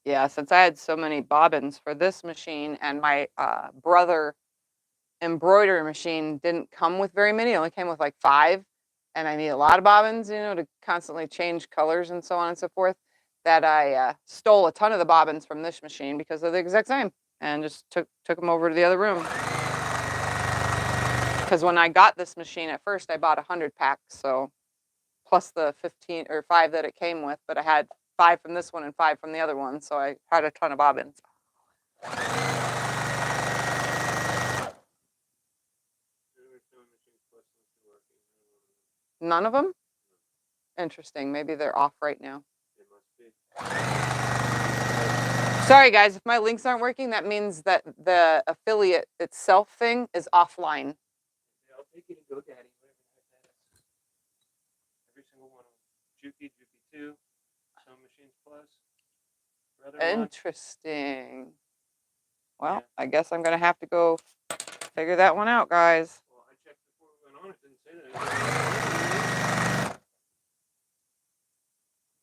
Yeah, since I had so many bobbins for this machine and my brother embroidery machine didn't come with very many, it only came with like 5, and I need a lot of bobbins, to constantly change colors and so on and so forth, that I stole a ton of the bobbins from this machine because they're the exact same and just took them over to the other room. Because when I got this machine at first, I bought 100 packs, so plus the 15 or 5 that it came with, but I had 5 from this one and 5 from the other one, so I had a ton of bobbins. None of them? Interesting. Maybe they're off right now. It must be. Sorry, guys. If my links aren't working, that means that the affiliate itself thing is offline. Yeah, I'll take it and go daddy. Every single one of them. Juki 2, SewingMachinesPlus. Interesting. Well, Yeah. I guess I'm gonna have to go figure that one out, guys. Well, I checked before we went on. It didn't say that.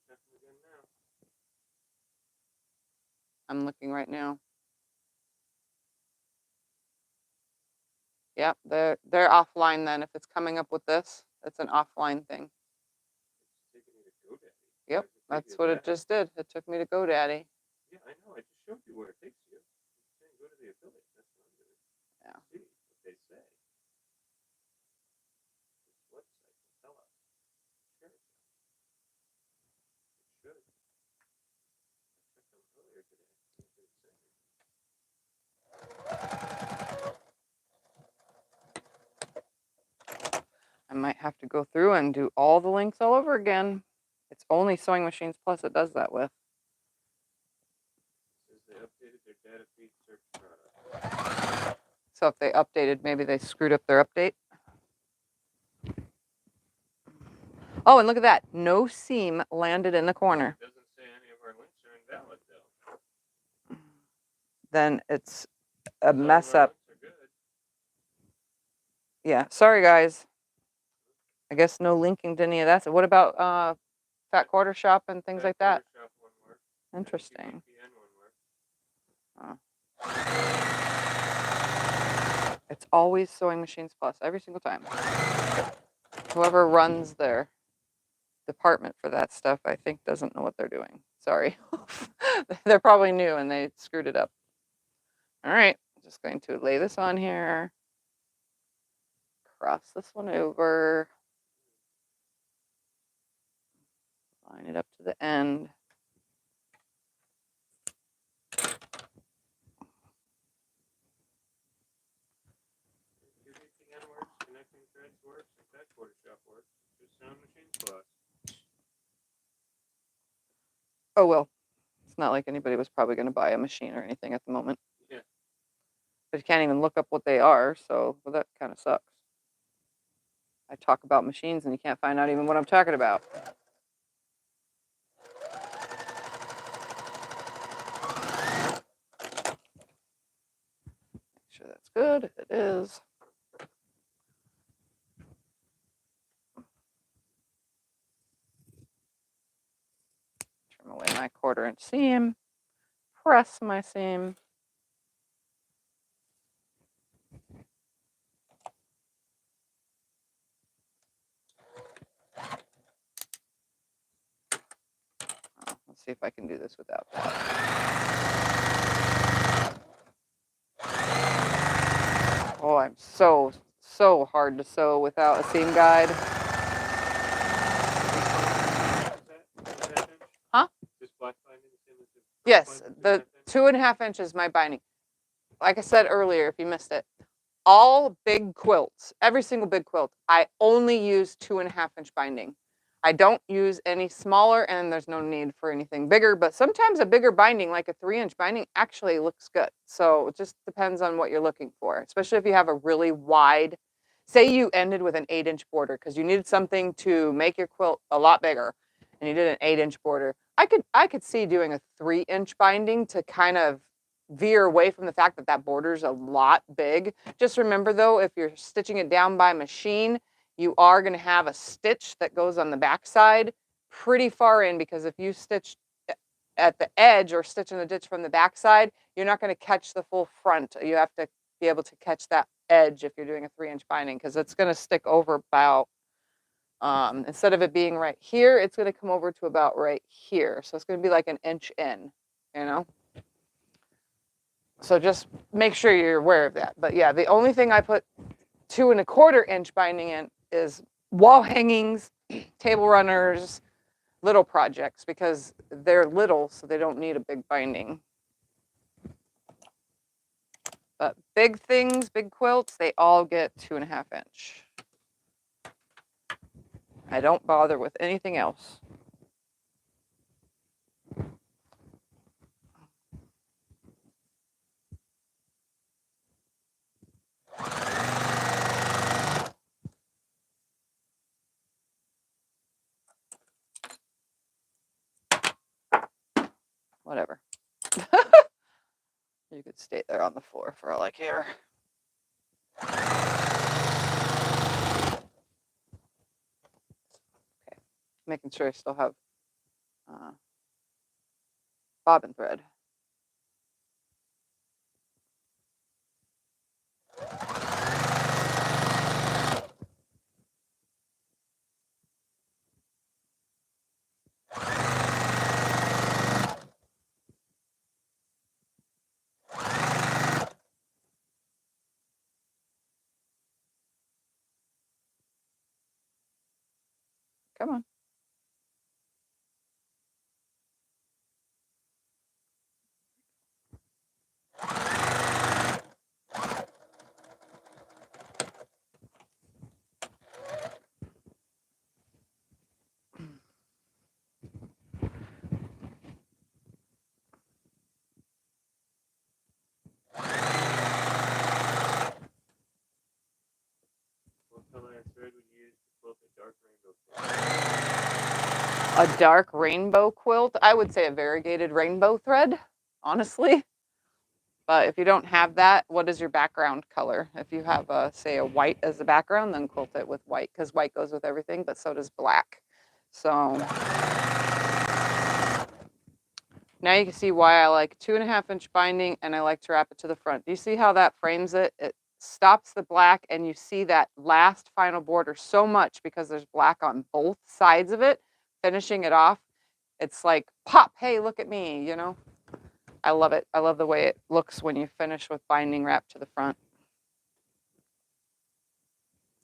Check them again now. I'm looking right now. Yep, they're offline then. If it's coming up with this, it's an offline thing. It's taking me to GoDaddy. Yep, that's what it just did. It took me to GoDaddy. Yeah, I know. I just showed you where it takes you. It's saying go to the affiliate. That's what I'm doing. Yeah. See what they say. This website will tell us. Sure. It should. I checked them earlier today. What did it say? I might have to go through and do all the links all over again. It's only Sewing Machines Plus it does that with. It says they updated their data feed search product. So if they updated, maybe they screwed up their update. Oh, and look at that. No seam landed in the corner. It doesn't say any of our links are invalid, though. Then it's a Some of mess our up. links are good. Yeah, sorry guys. I guess no linking to any of that. So what about Fat Quarter Shop and things Fat like that? Quarter Shop won't work. Interesting. QBPN won't work. It's always Sewing Machines Plus every single time. Whoever runs their department for that stuff, I think, doesn't know what they're doing. Sorry. They're probably new and they screwed it up. All right, just going to lay this on here. Cross this one over. Line it up to the end. QBPN works, Connecting Threads works, and Fat Quarter Shop works. Just Sound Machines Plus. Oh, well, it's not like anybody was probably going to buy a machine or anything at the moment. Yeah. But you can't even look up what they are, so well, that kind of sucks. I talk about machines and you can't find out even what I'm talking about. Make sure that's good. It is. Trim away my 1/4 inch seam. Press my seam. Oh, let's see if I can do this without that. Oh, I'm so hard to sew without a seam guide. Huh? Yes, the 2.5 inches my binding. Like I said earlier, if you missed it, all big quilts, every single big quilt, I only use 2.5 inch binding. I don't use any smaller, and there's no need for anything bigger, but sometimes a bigger binding, like a 3-inch binding, actually looks good. So it just depends on what you're looking for, especially if you have a really wide, say you ended with an 8-inch border because you needed something to make your quilt a lot bigger and you did an 8-inch border. I could see doing a 3-inch binding to kind of veer away from the fact that that border's a lot big. Just remember though, if you're stitching it down by machine, you are going to have a stitch that goes on the back side pretty far in, because if you stitch at the edge or stitch in the ditch from the back side, you're not going to catch the full front. You have to be able to catch that edge if you're doing a 3-inch binding, because it's going to stick over about, instead of it being right here, it's going to come over to about right here. So it's going to be like an inch in, you know? So just make sure you're aware of that. But yeah, the only thing I put 2.25 inch binding in is wall hangings, table runners, little projects, because they're little, so they don't need a big binding. But big things, big quilts, they all get 2.5 inch. I don't bother with anything else. Whatever. You could stay there on the floor for all I care. Okay, making sure I still have bobbin thread. Come on. What color of thread would you use to quilt a dark rainbow quilt? A dark rainbow quilt? I would say a variegated rainbow thread, honestly. But if you don't have that, what is your background color? If you have, say, a white as the background, then quilt it with white, because white goes with everything, but so does black. So now you can see why I like 2.5-inch binding, and I like to wrap it to the front. Do you see how that frames it? It stops the black, and you see that last final border so much because there's black on both sides of it, finishing it off. It's like, pop, hey, look at me, you know? I love it. I love the way it looks when you finish with binding wrapped to the front.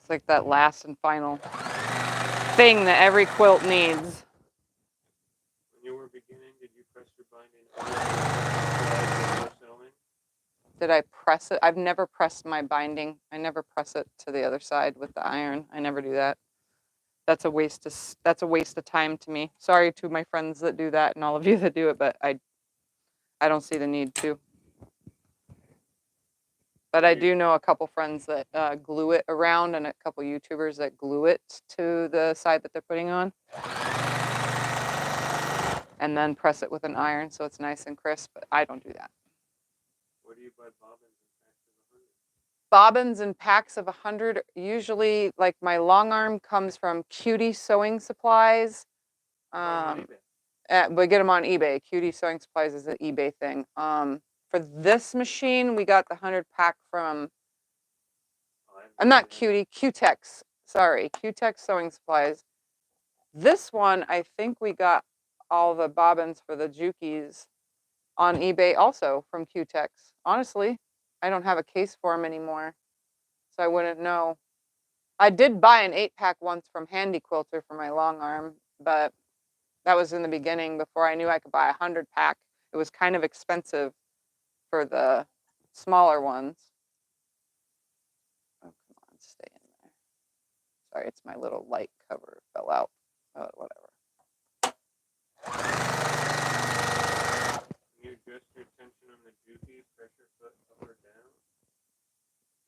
It's like that last and final thing that every quilt needs. When you were beginning, did you press your binding over the sewing? Did I press it? I've never pressed my binding. I never press it to the other side with the iron. I never do that. That's a waste of time to me. Sorry to my friends that do that and all of you that do it, but I don't see the need to. But I do know a couple friends that glue it around, and a couple YouTubers that glue it to the side that they're putting on. And then press it with an iron so it's nice and crisp, but I don't do that. Where do you buy bobbins and packs of 100? Bobbins in packs of 100. Usually, like my long arm comes from Cutie Sewing Supplies. We get them on eBay. Cutie Sewing Supplies is an eBay thing. For this machine, we got the 100 pack from, I'm not Cutie, Q-Tex. Sorry, Q-Tex Sewing Supplies. This one, I think we got all the bobbins for the Jukies on eBay also from Q-Tex. Honestly, I don't have a case for them anymore, so I wouldn't know. I did buy an 8-pack once from Handy Quilter for my long arm, but that was in the beginning before I knew I could buy a 100-pack. It was kind of expensive for the smaller ones. Oh, come on, stay in there. Sorry, it's my little light cover fell out. Oh, whatever. Can you adjust your tension on the Juki, pressure foot up or down?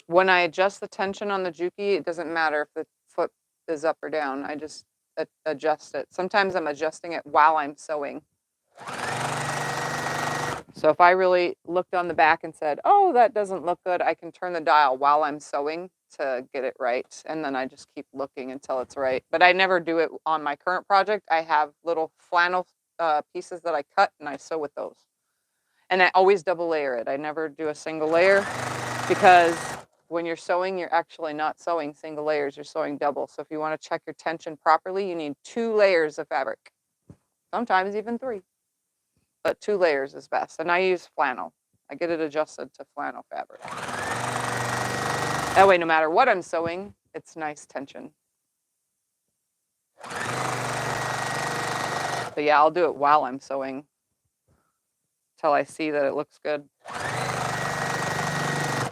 When I adjust the tension on the Juki, it doesn't matter if the foot is up or down. I just adjust it. Sometimes I'm adjusting it while I'm sewing. So if I really looked on the back and said, oh, that doesn't look good, I can turn the dial while I'm sewing to get it right. And then I just keep looking until it's right. But I never do it on my current project. I have little flannel pieces that I cut and I sew with those. And I always double layer it. I never do a single layer because when you're sewing, you're actually not sewing single layers, you're sewing double. So if you want to check your tension properly, you need 2 layers of fabric, sometimes even 3. But 2 layers is best. And I use flannel. I get it adjusted to flannel fabric. That way, no matter what I'm sewing, it's nice tension. But yeah, I'll do it while I'm sewing till I see that it looks good.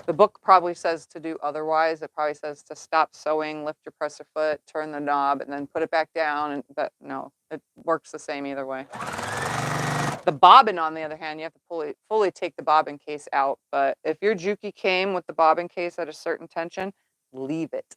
The book probably says to do otherwise. It probably says to stop sewing, lift your presser foot, turn the knob, and then put it back down. But no, it works the same either way. The bobbin, on the other hand, you have to fully take the bobbin case out. But if your Juki came with the bobbin case at a certain tension, leave it.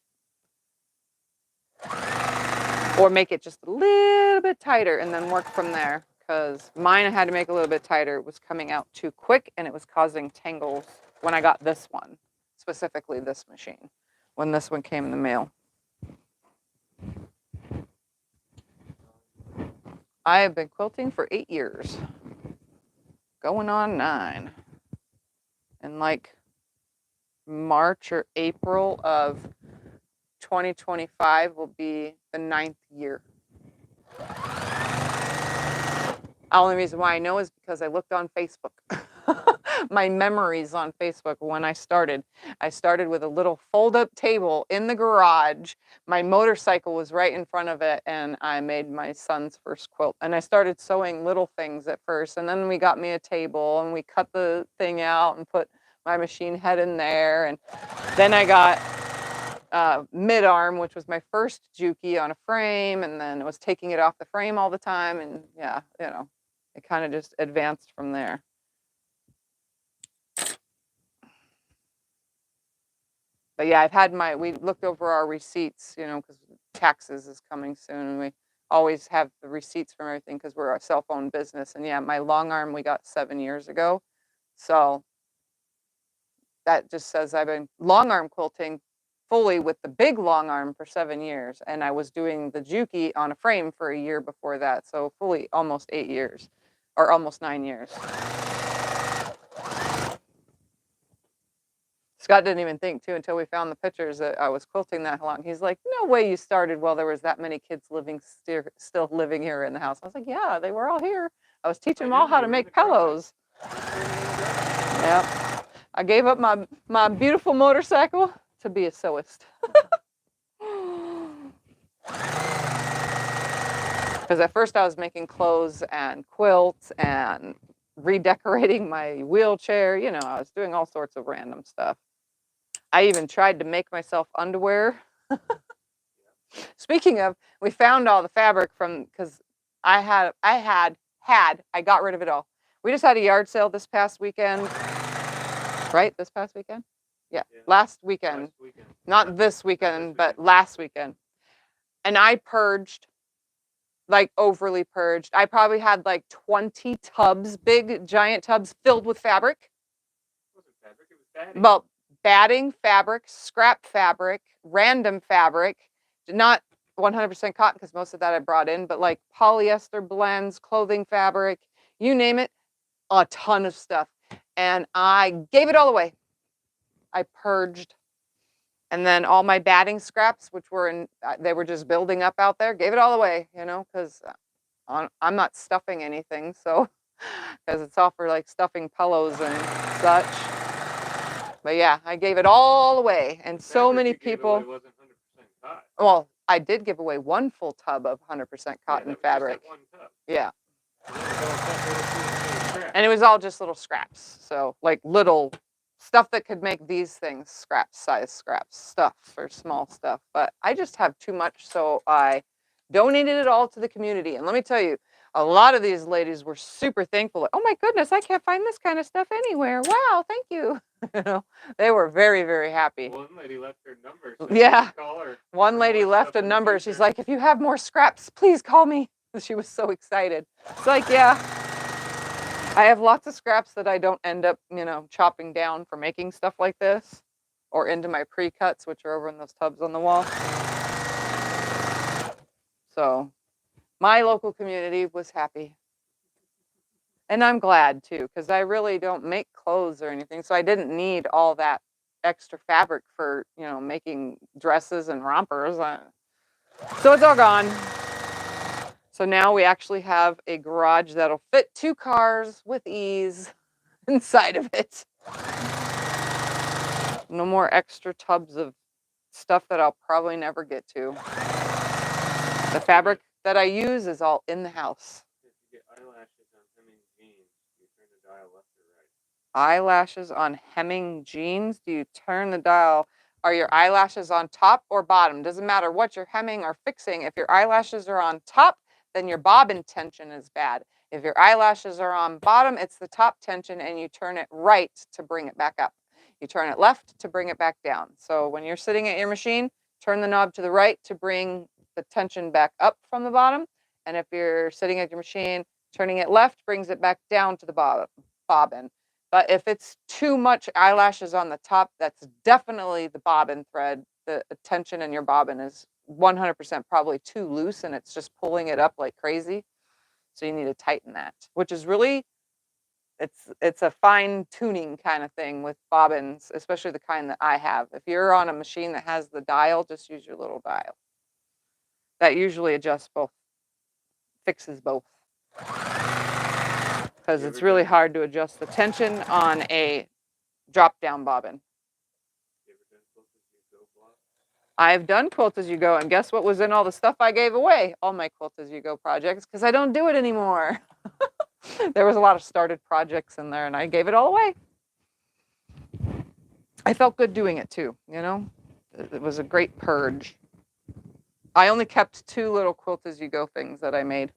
Or make it just a little bit tighter and then work from there. because mine I had to make a little bit tighter. It was coming out too quick and it was causing tangles when I got this one, specifically this machine, when this one came in the mail. I have been quilting for 8 years, going on 9. And like March or April of 2025 will be the 9th year. The only reason why I know is because I looked on Facebook. My memories on Facebook when I started. I started with a little fold-up table in the garage. My motorcycle was right in front of it, and I made my son's first quilt. And I started sewing little things at first, and then we got me a table, and we cut the thing out and put my machine head in there. And then I got mid-arm, which was my first Juki on a frame, and then I was taking it off the frame all the time. And yeah, you know, it kind of just advanced from there. But yeah, we looked over our receipts, you know, because taxes is coming soon, and we always have the receipts from everything because we're a self-owned business. And yeah, my long arm we got 7 years ago. So that just says I've been long arm quilting fully with the big long arm for 7 years. And I was doing the Juki on a frame for a year before that. So fully almost 8 years, or almost 9 years. Scott didn't even think too until we found the pictures that I was quilting that long. He's like, no way you started while there was that many kids still living here in the house. I was like, yeah, they were all here. I was teaching them all how to make pillows. Yep. I gave up my beautiful motorcycle to be a sewist. Because at first I was making clothes and quilts and redecorating my wheelchair. You know, I was doing all sorts of random stuff. I even tried to make myself underwear. Speaking of, we found all the fabric because I got rid of it all. We just had a yard sale this past weekend. Right? This past weekend? Yeah. Last weekend. Not this weekend, but last weekend. And I purged, like overly purged. I probably had like 20 tubs, big giant tubs filled with fabric. It wasn't fabric, it was batting. Well, batting, fabric, scrap fabric, random fabric, not 100% cotton because most of that I brought in, but like polyester blends, clothing fabric, you name it, a ton of stuff. And I gave it all away. I purged. And then all my batting scraps, which were they were just building up out there, gave it all away, you know, because I'm not stuffing anything. So, because it's all for like stuffing pillows and such. But yeah, I gave it all away. And so many people. Wasn't 100% cotton. Well, I did give away one full tub of 100% cotton fabric. Just that one tub. Yeah. And it was all just little scraps. So like little stuff that could make these things size scraps, stuff for small stuff. But I just have too much, so I donated it all to the community. And let me tell you, a lot of these ladies were super thankful. Like, oh my goodness, I can't find this kind of stuff anywhere. Wow, thank you. You know, they were very, very happy. One lady left her number. So yeah. One lady left a number. She's like, if you have more scraps, please call me. She was so excited. It's like, yeah. I have lots of scraps that I don't end up, you know, chopping down for making stuff like this, or into my pre-cuts, which are over in those tubs on the wall. So my local community was happy. And I'm glad too, because I really don't make clothes or anything. So I didn't need all that extra fabric for, you know, making dresses and rompers. So it's all gone. So now we actually have a garage that'll fit 2 cars with ease inside of it. No more extra tubs of stuff that I'll probably never get to. The fabric that I use is all in the house. If you get eyelashes on hemming jeans, you turn the dial left or right? Eyelashes on hemming jeans? Do you turn the dial? Are your eyelashes on top or bottom? Doesn't matter what you're hemming or fixing. If your eyelashes are on top, then your bobbin tension is bad. If your eyelashes are on bottom, it's the top tension, and you turn it right to bring it back up. You turn it left to bring it back down. So when you're sitting at your machine, turn the knob to the right to bring the tension back up from the bottom. And if you're sitting at your machine, Turning it left brings it back down to the bobbin. But if it's too much eyelashes on the top, that's definitely the bobbin thread. The tension in your bobbin is 100% probably too loose and it's just pulling it up like crazy. So you need to tighten that, which is really, it's a fine tuning kind of thing with bobbins, especially the kind that I have. If you're on a machine that has the dial, just use your little dial. That usually adjusts both, fixes both. Because it's really hard to adjust the tension on a drop down bobbin. I've done Quilt As You Go, and guess what was in all the stuff I gave away? All my Quilt As You Go projects, because I don't do it anymore. There was a lot of started projects in there, and I gave it all away. I felt good doing it too, you know? It was a great purge. I only kept 2 little Quilt As You Go things that I made.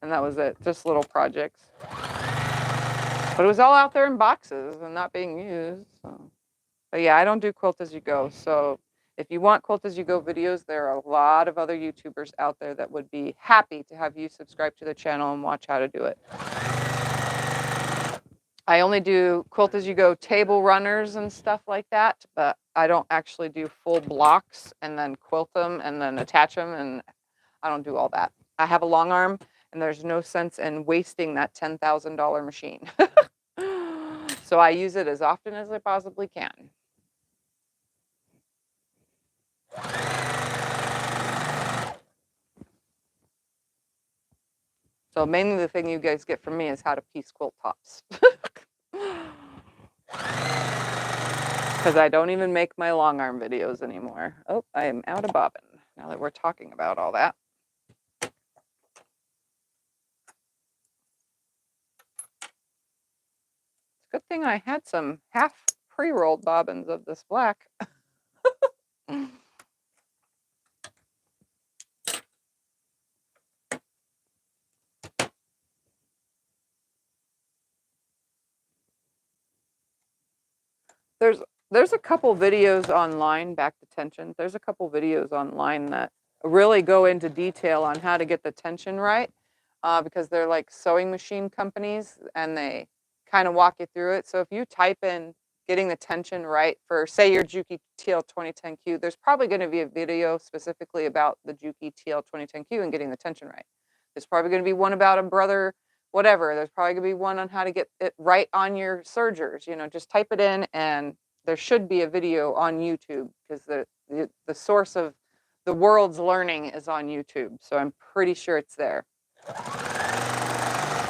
And that was it, just little projects. But it was all out there in boxes and not being used. So. But yeah, I don't do Quilt As You Go. So if you want Quilt As You Go videos, there are a lot of other YouTubers out there that would be happy to have you subscribe to the channel and watch how to do it. I only do Quilt As You Go table runners and stuff like that, but I don't actually do full blocks and then quilt them and then attach them, and I don't do all that. I have a long arm, and there's no sense in wasting that $10,000 machine. So I use it as often as I possibly can. So mainly the thing you guys get from me is how to piece quilt tops. Because I don't even make my long arm videos anymore. Oh, I am out of bobbin now that we're talking about all that. It's a good thing I had some half pre-rolled bobbins of this black. There's a couple videos online, back to tension. There's a couple videos online that really go into detail on how to get the tension right, because they're like sewing machine companies and they kind of walk you through it. So if you type in getting the tension right for, say, your Juki TL 2010Q, there's probably going to be a video specifically about the Juki TL 2010Q and getting the tension right. There's probably going to be one about a brother, whatever. There's probably going to be one on how to get it right on your sergers. You know, just type it in and there should be a video on YouTube, because the source of the world's learning is on YouTube. So I'm pretty sure it's there.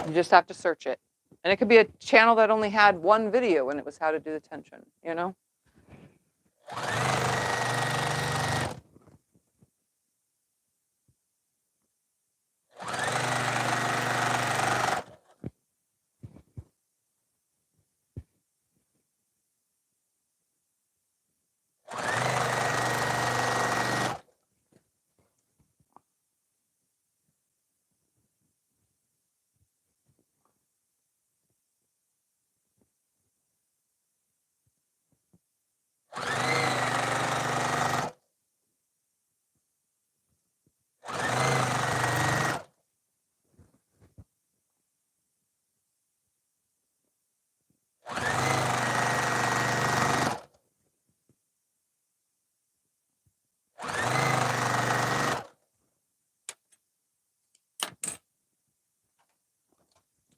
You just have to search it. And it could be a channel that only had one video and it was how to do the tension, you know?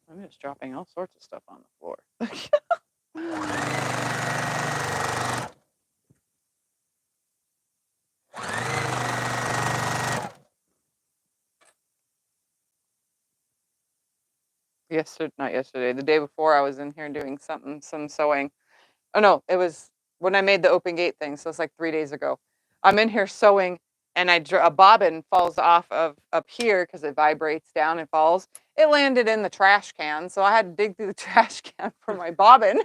I'm just dropping all sorts of stuff on the floor. Not yesterday, the day before, I was in here doing some sewing. Oh no, it was when I made the open gate thing, so it's like 3 days ago. I'm in here sewing, and a bobbin falls off of up here because it vibrates down and falls. It landed in the trash can, so I had to dig through the trash can for my bobbin.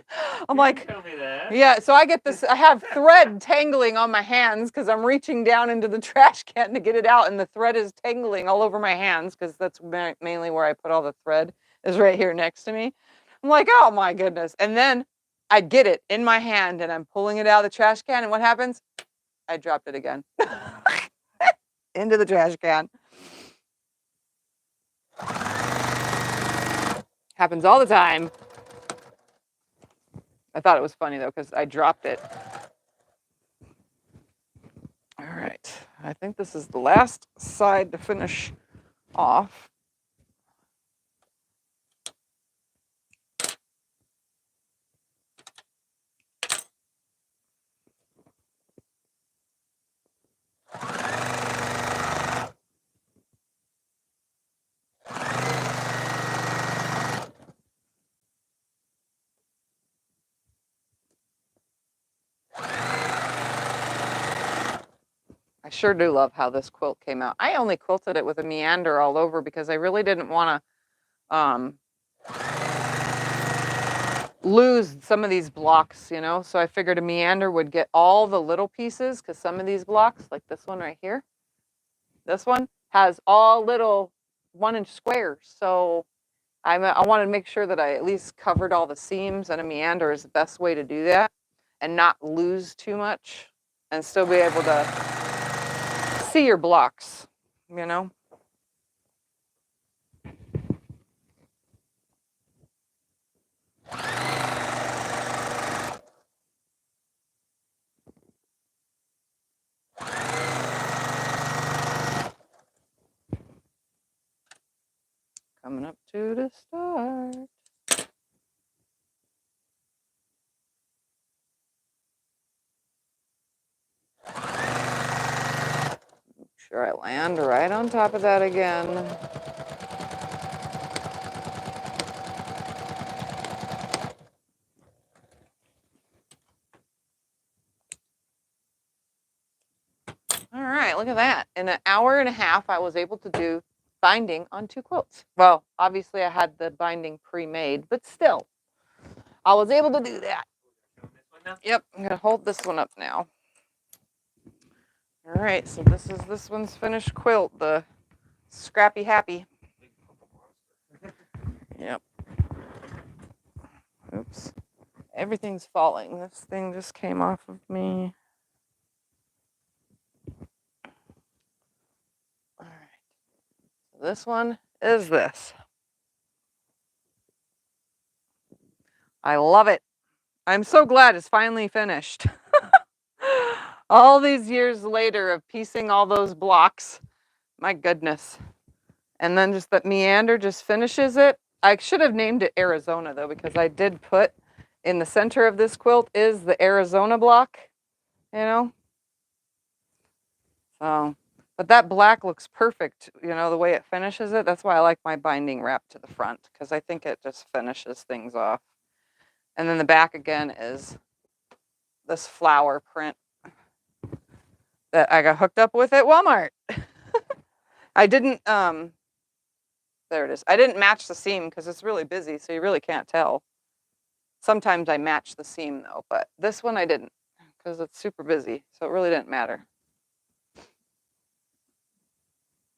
I'm like, tell me that. Yeah, so I get this, I have thread tangling on my hands because I'm reaching down into the trash can to get it out, and the thread is tangling all over my hands because that's mainly where I put all the thread, is right here next to me. I'm like, oh my goodness. And then I get it in my hand and I'm pulling it out of the trash can, and what happens? I dropped it again. Into the trash can. Happens all the time. I thought it was funny though, because I dropped it. All right, I think this is the last side to finish off. I sure do love how this quilt came out. I only quilted it with a meander all over because I really didn't want to lose some of these blocks, you know? So I figured a meander would get all the little pieces, because some of these blocks, like this one right here, this one has all little 1-inch squares. So I wanted to make sure that I at least covered all the seams, and a meander is the best way to do that and not lose too much and still be able to see your blocks, you know? Coming up to the start. Make sure I land right on top of that again. All right, look at that. In an hour and a half, I was able to do binding on 2 quilts. Well, obviously I had the binding pre-made, but still, I was able to do that. Yep, I'm gonna hold this one up now. All right, so this one's finished quilt, the Scrappy Happy. Yep. Oops. Everything's falling. This thing just came off of me. All right. So this one is this. I love it. I'm so glad it's finally finished. All these years later of piecing all those blocks. My goodness. And then just that meander just finishes it. I should have named it Arizona though, because I did put in the center of this quilt is the Arizona block, you know? So, but that black looks perfect, you know, the way it finishes it. That's why I like my binding wrap to the front, because I think it just finishes things off. And then the back again is this flower print that I got hooked up with at Walmart. I didn't, there it is. I didn't match the seam because it's really busy, so you really can't tell. Sometimes I match the seam though, but this one I didn't because it's super busy, so it really didn't matter.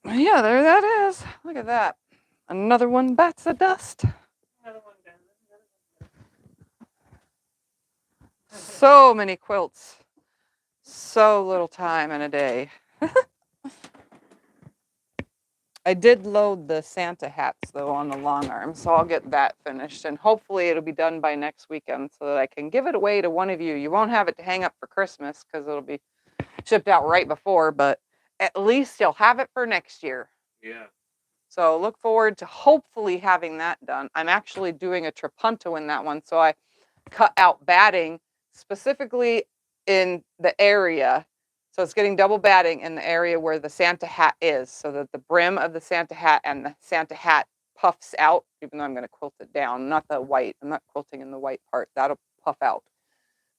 Yeah, there that is. Look at that. Another one bites the dust. Another one down. So many quilts. So little time in a day. I did load the Santa hats though on the long arm, so I'll get that finished, and hopefully it'll be done by next weekend so that I can give it away to one of you. You won't have it to hang up for Christmas because it'll be shipped out right before, but at least you'll have it for next year. Yeah. So look forward to hopefully having that done. I'm actually doing a trapunto in that one, so I cut out batting specifically in the area. So it's getting double batting in the area where the Santa hat is, so that the brim of the Santa hat and the Santa hat puffs out, even though I'm going to quilt it down, not the white. I'm not quilting in the white part. That'll puff out.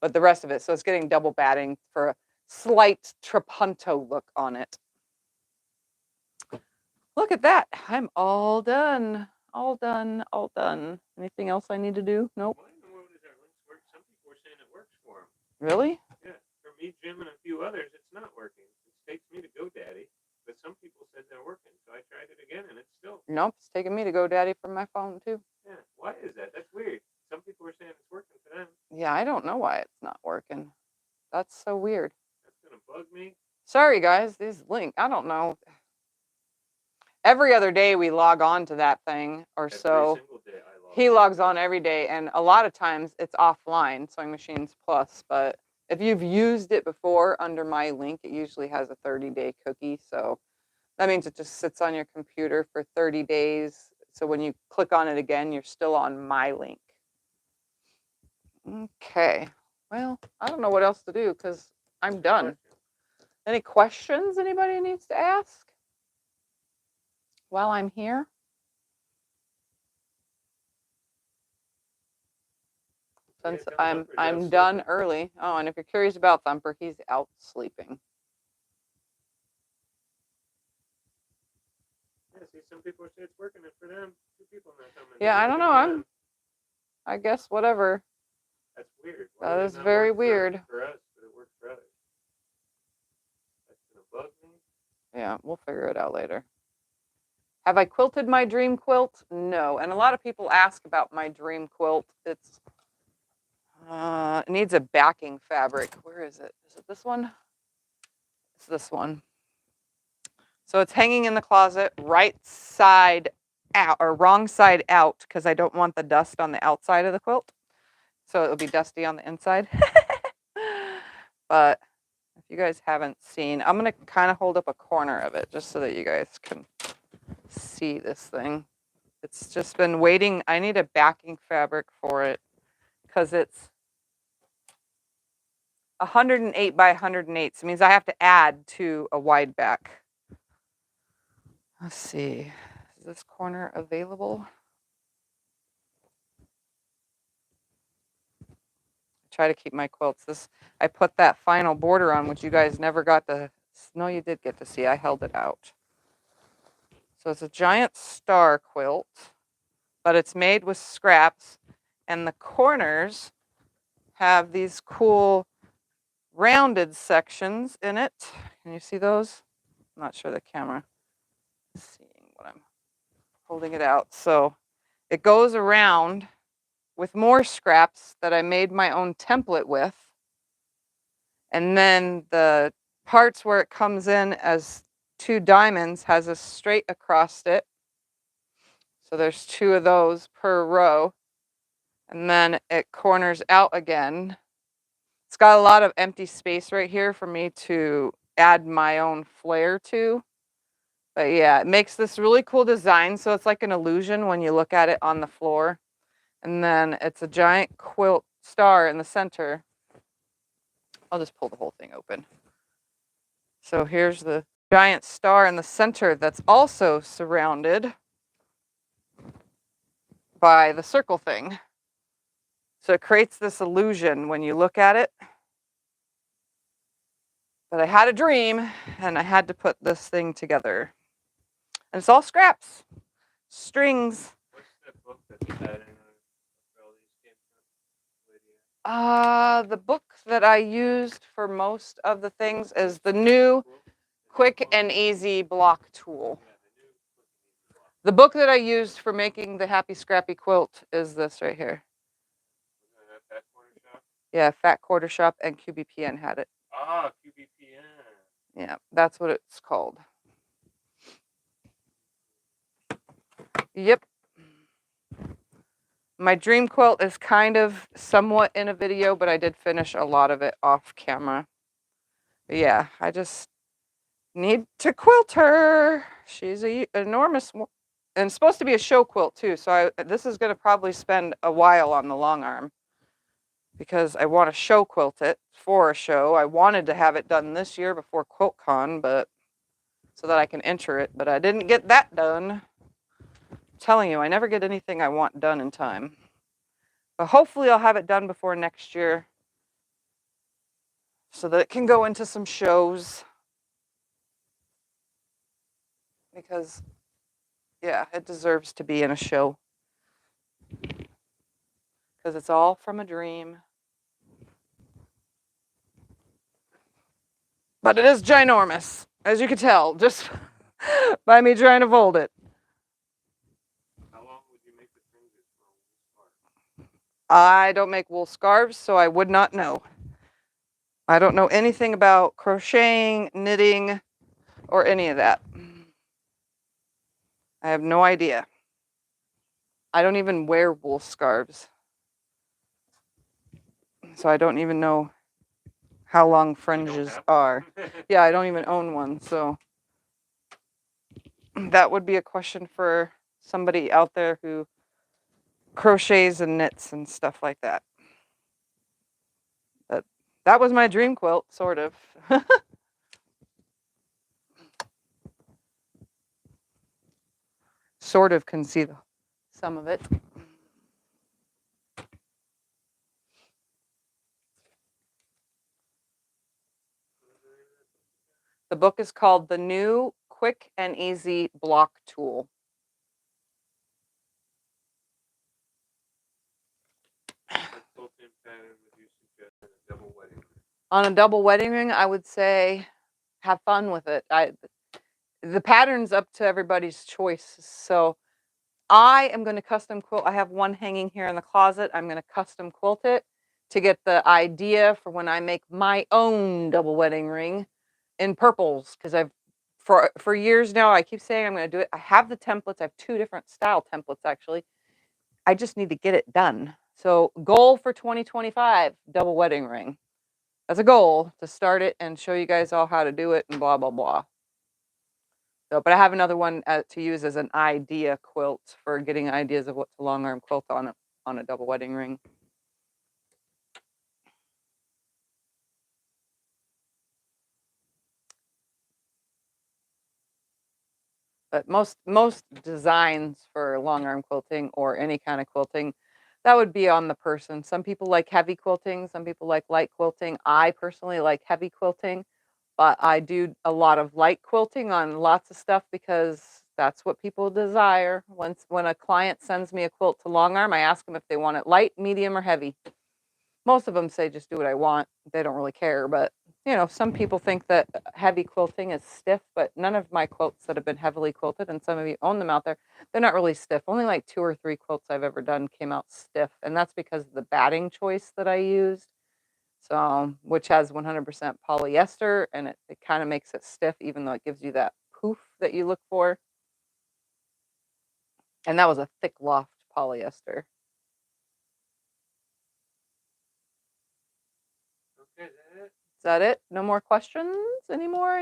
But the rest of it, so it's getting double batting for a slight trapunto look on it. Look at that. I'm all done. All done. All done. Anything else I need to do? Nope. Why in the world does our links work? Some people are saying it works for them. Really? Yeah. For me, Jim, and a few others, it's not working. It takes me to GoDaddy, but some people said they're working. So I tried it again, and it's still. Nope. It's taking me to GoDaddy from my phone, too. Yeah. Why is that? That's weird. Some people are saying it's working for them. Yeah, I don't know why it's not working. That's so weird. That's going to bug me. Sorry, guys. These links, I don't know. Every other day we log on to that thing or so. Every single day I log He logs on every day, and a lot of times it's offline, Sewing Machines Plus, but if you've used it before under my link, it usually has a 30-day cookie. So that means it just sits on your computer for 30 days. So when you click on it again, you're still on my link. Okay. Well, I don't know what else to do because I'm done. Any questions anybody needs to ask while I'm here? Since I'm done early. Oh, and if you're curious about Thumper, he's out sleeping. Yeah, see, some people say it's working for them. 2 people not coming. Yeah, I don't know. I guess whatever. That's weird. That is very weird. For us, but it works for others. That's gonna bug me. Yeah, we'll figure it out later. Have I quilted my dream quilt? No. And a lot of people ask about my dream quilt. It needs a backing fabric. Where is it? Is it this one? It's this one. So it's hanging in the closet, right side out, or wrong side out, because I don't want the dust on the outside of the quilt. So it'll be dusty on the inside. But if you guys haven't seen, I'm going to kind of hold up a corner of it just so that you guys can see this thing. It's just been waiting. I need a backing fabric for it because it's 108 by 108. So it means I have to add to a wide back. Let's see. Is this corner available? Try to keep my quilts. I put that final border on, which you guys never got to. No, you did get to see. I held it out. So it's a giant star quilt, but it's made with scraps, and the corners have these cool rounded sections in it. Can you see those? I'm not sure the camera is seeing what I'm holding it out. So it goes around with more scraps that I made my own template with. And then the parts where it comes in as 2 diamonds has a straight across it. So there's 2 of those per row. And then it corners out again. It's got a lot of empty space right here for me to add my own flair to. But yeah, it makes this really cool design. So it's like an illusion when you look at it on the floor. And then it's a giant quilt star in the center. I'll just pull the whole thing open. So here's the giant star in the center that's also surrounded by the circle thing. So it creates this illusion when you look at it. But I had a dream and I had to put this thing together. And it's all scraps, strings. What's the book that you had in all these came from? The book that I used for most of the things is the new Quick and Easy Block Tool. The book that I used for making the Happy Scrappy Quilt is this right here. Fat Quarter Shop? Yeah, Fat Quarter Shop and QBPN had it. Ah, QBPN. Yeah, that's what it's called. Yep. My dream quilt is kind of somewhat in a video, but I did finish a lot of it off camera. But yeah, I just need to quilt her. She's an enormous one. And it's supposed to be a show quilt too, so this is going to probably spend a while on the long arm because I want to show quilt it for a show. I wanted to have it done this year before QuiltCon, but so that I can enter it, but I didn't get that done. I'm telling you, I never get anything I want done in time. But hopefully I'll have it done before next year so that it can go into some shows. Because yeah, it deserves to be in a show. Because it's all from a dream. But it is ginormous, as you can tell, just by me trying to fold it. How long would you make the fringes for a wool scarf? I don't make wool scarves, so I would not know. I don't know anything about crocheting, knitting, or any of that. I have no idea. I don't even wear wool scarves. So I don't even know how long fringes are. Yeah, I don't even own one. So that would be a question for somebody out there who crochets and knits and stuff like that. But that was my dream quilt, sort of. Sort of can see some of it. The book is called The New Quick and Easy Block Tool. On a double wedding ring, I would say have fun with it. The pattern's up to everybody's choice. So I am going to custom quilt. I have one hanging here in the closet. I'm going to custom quilt it to get the idea for when I make my own double wedding ring in purples, because I've for years now I keep saying I'm going to do it. I have the templates. I have 2 different style templates actually. I just need to get it done. So goal for 2025, double wedding ring. That's a goal, to start it and show you guys all how to do it and blah blah blah. So, but I have another one to use as an idea quilt for getting ideas of what to long arm quilt on a double wedding ring. But most designs for long arm quilting or any kind of quilting, that would be on the person. Some people like heavy quilting, some people like light quilting. I personally like heavy quilting, but I do a lot of light quilting on lots of stuff because that's what people desire. When a client sends me a quilt to long arm, I ask them if they want it light, medium, or heavy. Most of them say just do what I want. They don't really care, but you know, some people think that heavy quilting is stiff, but none of my quilts that have been heavily quilted, and some of you own them out there, they're not really stiff. Only like 2 or 3 quilts I've ever done came out stiff, and that's because of the batting choice that I used. So, which has 100% polyester, and it kind of makes it stiff, even though it gives you that poof that you look for. And that was a thick loft polyester. Okay, is that it? No more questions anymore?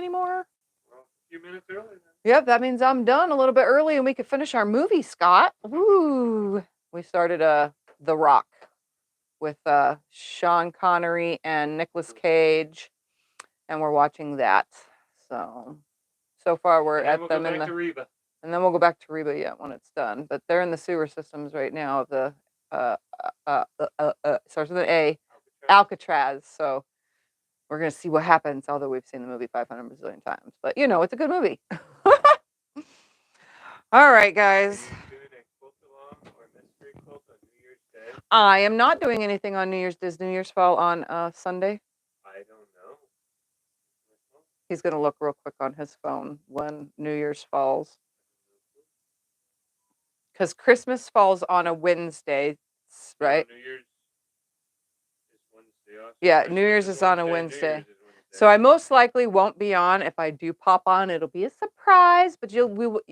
Well, a few minutes early then. Yep, that means I'm done a little bit early and we could finish our movie, Scott. Woo! We started The Rock with Sean Connery and Nicolas Cage, and we're watching that. So far we're at them in the Reba. And then we'll go back to Reba yet when it's done. But they're in the sewer systems right now of the starts with an A, Alcatraz. So we're gonna see what happens. Although we've seen the movie 500 bazillion times, but you know it's a good movie. All right, guys. I am not doing anything on New Year's. Does New Year's fall on Sunday? I don't know. He's gonna look real quick on his phone when New Year's falls. Because Christmas falls on a Wednesday, right? New Year's is Wednesday also. Yeah, New Year's is on a Wednesday. So I most likely won't be on. If I do pop on, it'll be a surprise. But you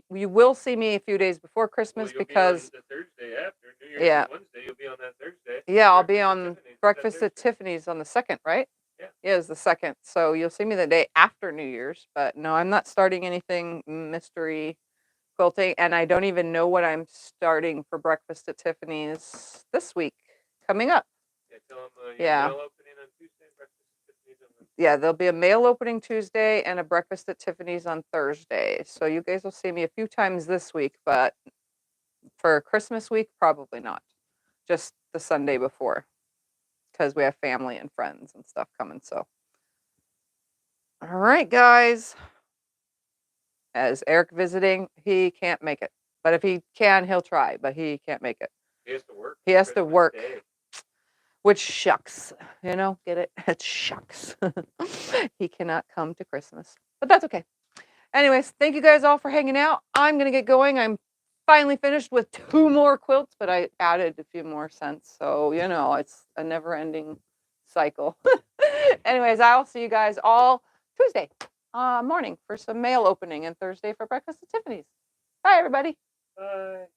will see me a few days before Christmas because be on the Thursday after New Year's. Yeah. Wednesday, you'll be on that Thursday. Yeah, I'll be on Breakfast at Tiffany's on the 2nd, right? Yeah, it's the 2nd. So you'll see me the day after New Year's. But no, I'm not starting anything mystery quilting, and I don't even know what I'm starting for Breakfast at Tiffany's this week coming up. Yeah, tell them, Yeah. mail opening on Tuesday, Breakfast at Tiffany's on Wednesday. Yeah, there'll be a mail opening Tuesday and a Breakfast at Tiffany's on Thursday. So you guys will see me a few times this week, but for Christmas week, probably not. Just the Sunday before, because we have family and friends and stuff coming. So, all right, guys. As Eric visiting, he can't make it. But if he can, he'll try. But he can't make it. He has to work. He has to work. Day. Which shucks. You know, get it? It shucks. He cannot come to Christmas. But that's okay. Anyways, thank you guys all for hanging out. I'm going to get going. I'm finally finished with 2 more quilts, but I added a few more cents. So, you know, it's a never-ending cycle. Anyways, I'll see you guys all Tuesday morning for some mail opening and Thursday for Breakfast at Tiffany's. Bye, everybody. Bye.